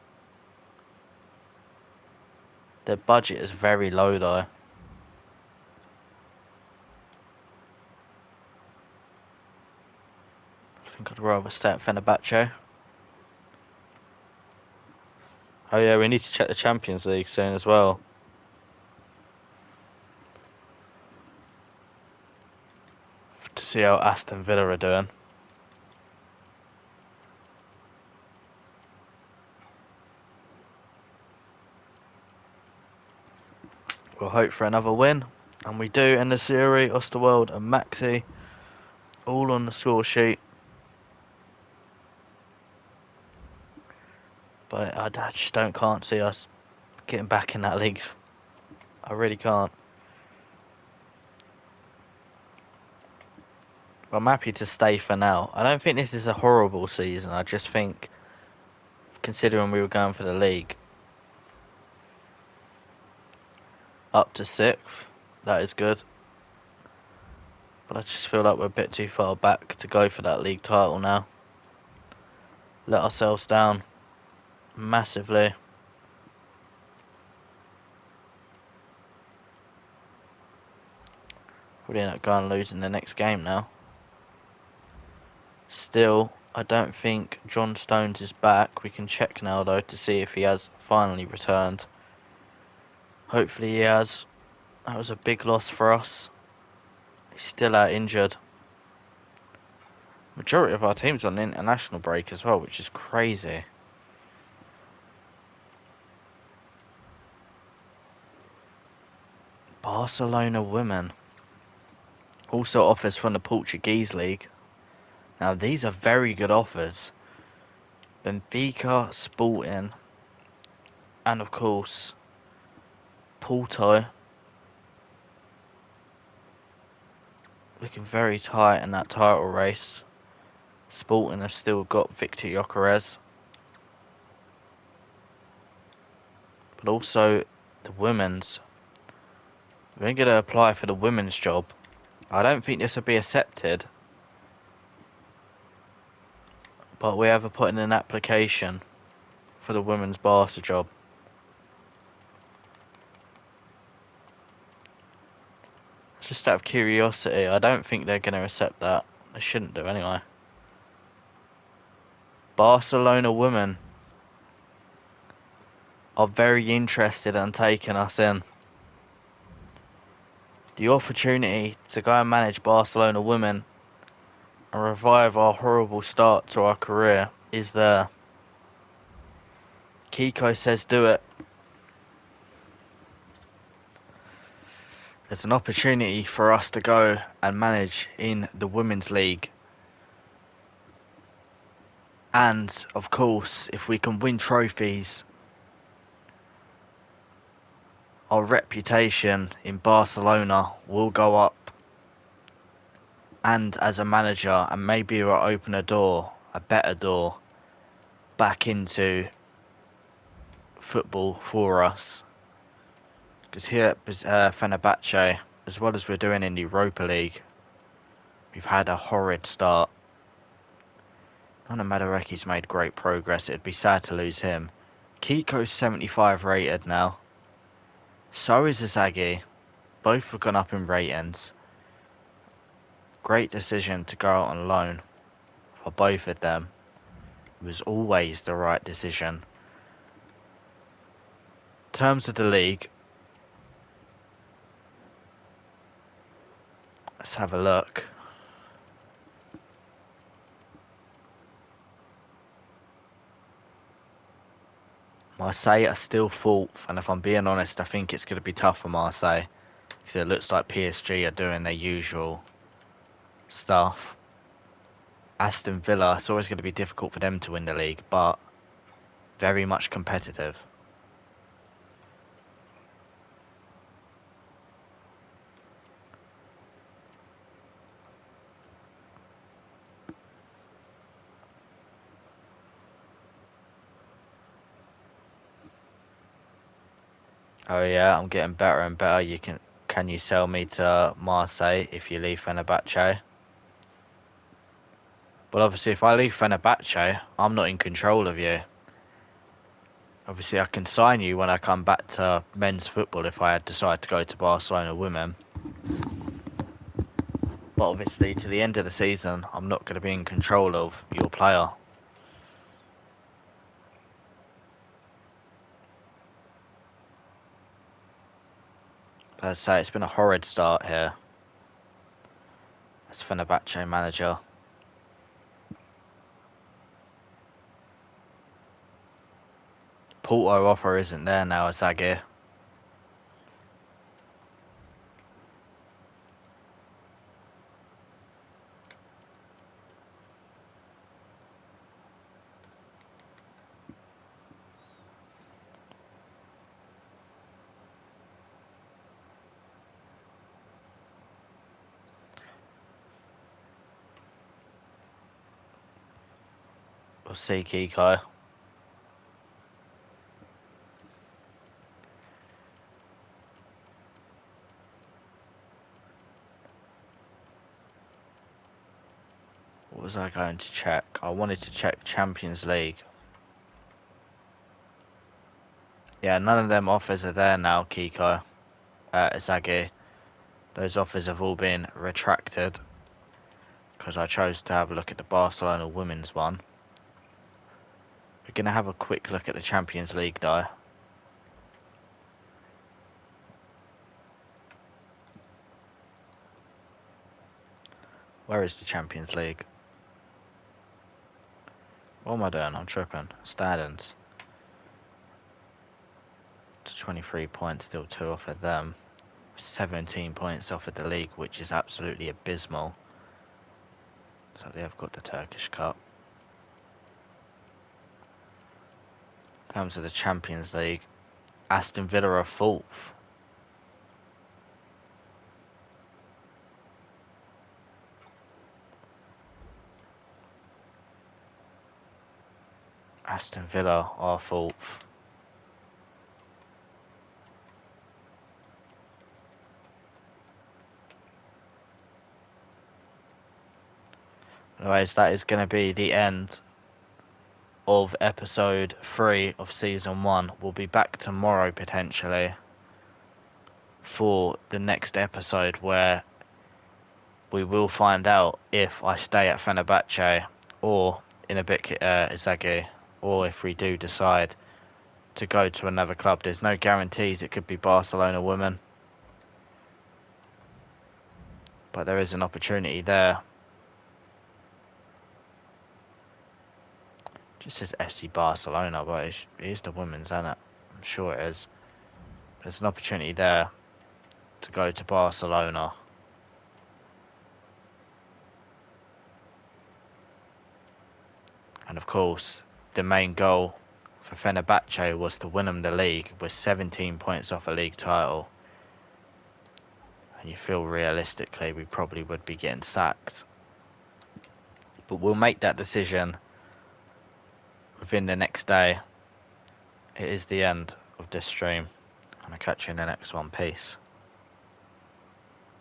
Their budget is very low though. I think I'd rather stay at Fenerbahce. Oh yeah, we need to check the Champions League soon as well. To see how Aston Villa are doing. We'll hope for another win. And we do in the series. Osterwald and Maxi all on the score sheet. But I just can't see us getting back in that league. I really can't. But I'm happy to stay for now. I don't think this is a horrible season. I just think, considering we were going for the league, up to 6th, that is good. But I just feel like we're a bit too far back to go for that league title now. Let ourselves down massively. We'll end up going losing the next game now. Still, I don't think John Stones is back. We can check now though to see if he has finally returned. Hopefully he has. That was a big loss for us. He's still out injured. Majority of our team's on the international break as well, which is crazy. Barcelona women. Also offers from the Portuguese league. Now these are very good offers. Benfica, Sporting, and of course Porto. Looking very tight in that title race. Sporting have still got Victor Gyökeres. But also the women's. We're going to apply for the women's job. I don't think this will be accepted. But we have put in an application for the women's Barca job. Just out of curiosity, I don't think they're going to accept that. They shouldn't do anyway. Barcelona women are very interested in taking us in. The opportunity to go and manage Barcelona women and revive our horrible start to our career is there. Kiko says do it. There's an opportunity for us to go and manage in the Women's League. And, of course, if we can win trophies, our reputation in Barcelona will go up. And as a manager, and maybe it will open a door, a better door, back into football for us. Because here at Fenerbahce, as well as we're doing in the Europa League, we've had a horrid start. I know Madueke's made great progress. It'd be sad to lose him. Kiko's 75 rated now. So is Izagi. Both have gone up in ratings. Great decision to go out on loan for both of them. It was always the right decision. In terms of the league, let's have a look. Marseille are still fourth, and if I'm being honest, I think it's going to be tough for Marseille. Because it looks like PSG are doing their usual stuff. Aston Villa, it's always going to be difficult for them to win the league, but very much competitive. Oh yeah, I'm getting better and better. Can you sell me to Marseille if you leave Fenerbahce? But obviously if I leave Fenerbahce, I'm not in control of you. Obviously I can sign you when I come back to men's football if I decide to go to Barcelona women. But obviously to the end of the season, I'm not going to be in control of your player. As I say, it's been a horrid start here as Fenerbahce manager. Porto offer isn't there now, Izagi. We'll see, Kiko. What was I going to check? I wanted to check Champions League. Yeah, none of them offers are there now, Kiko. Izagi. Those offers have all been retracted. Because I chose to have a look at the Barcelona women's one. We're going to have a quick look at the Champions League though. Where is the Champions League? What am I doing? I'm tripping. Standings. 23 points, still 2 off of them. 17 points off of the league, which is absolutely abysmal. So they have got the Turkish Cup. In terms of the Champions League, Aston Villa are 4th. Aston Villa are 4th. Anyways, that is going to be the end of episode 3 of season 1. We'll be back tomorrow potentially for the next episode, where we will find out if I stay at Fenerbahce or in a bit Izagi, or if we do decide to go to another club. There's no guarantees. It could be Barcelona women, but there is an opportunity there. Just says FC Barcelona, but it is the women's, isn't it? I'm sure it is. There's an opportunity there to go to Barcelona. And of course, the main goal for Fenerbahce was to win them the league, with 17 points off a league title. And you feel realistically we probably would be getting sacked. But we'll make that decision within the next day. It is the end of this stream, and I'll catch you in the next one. Peace.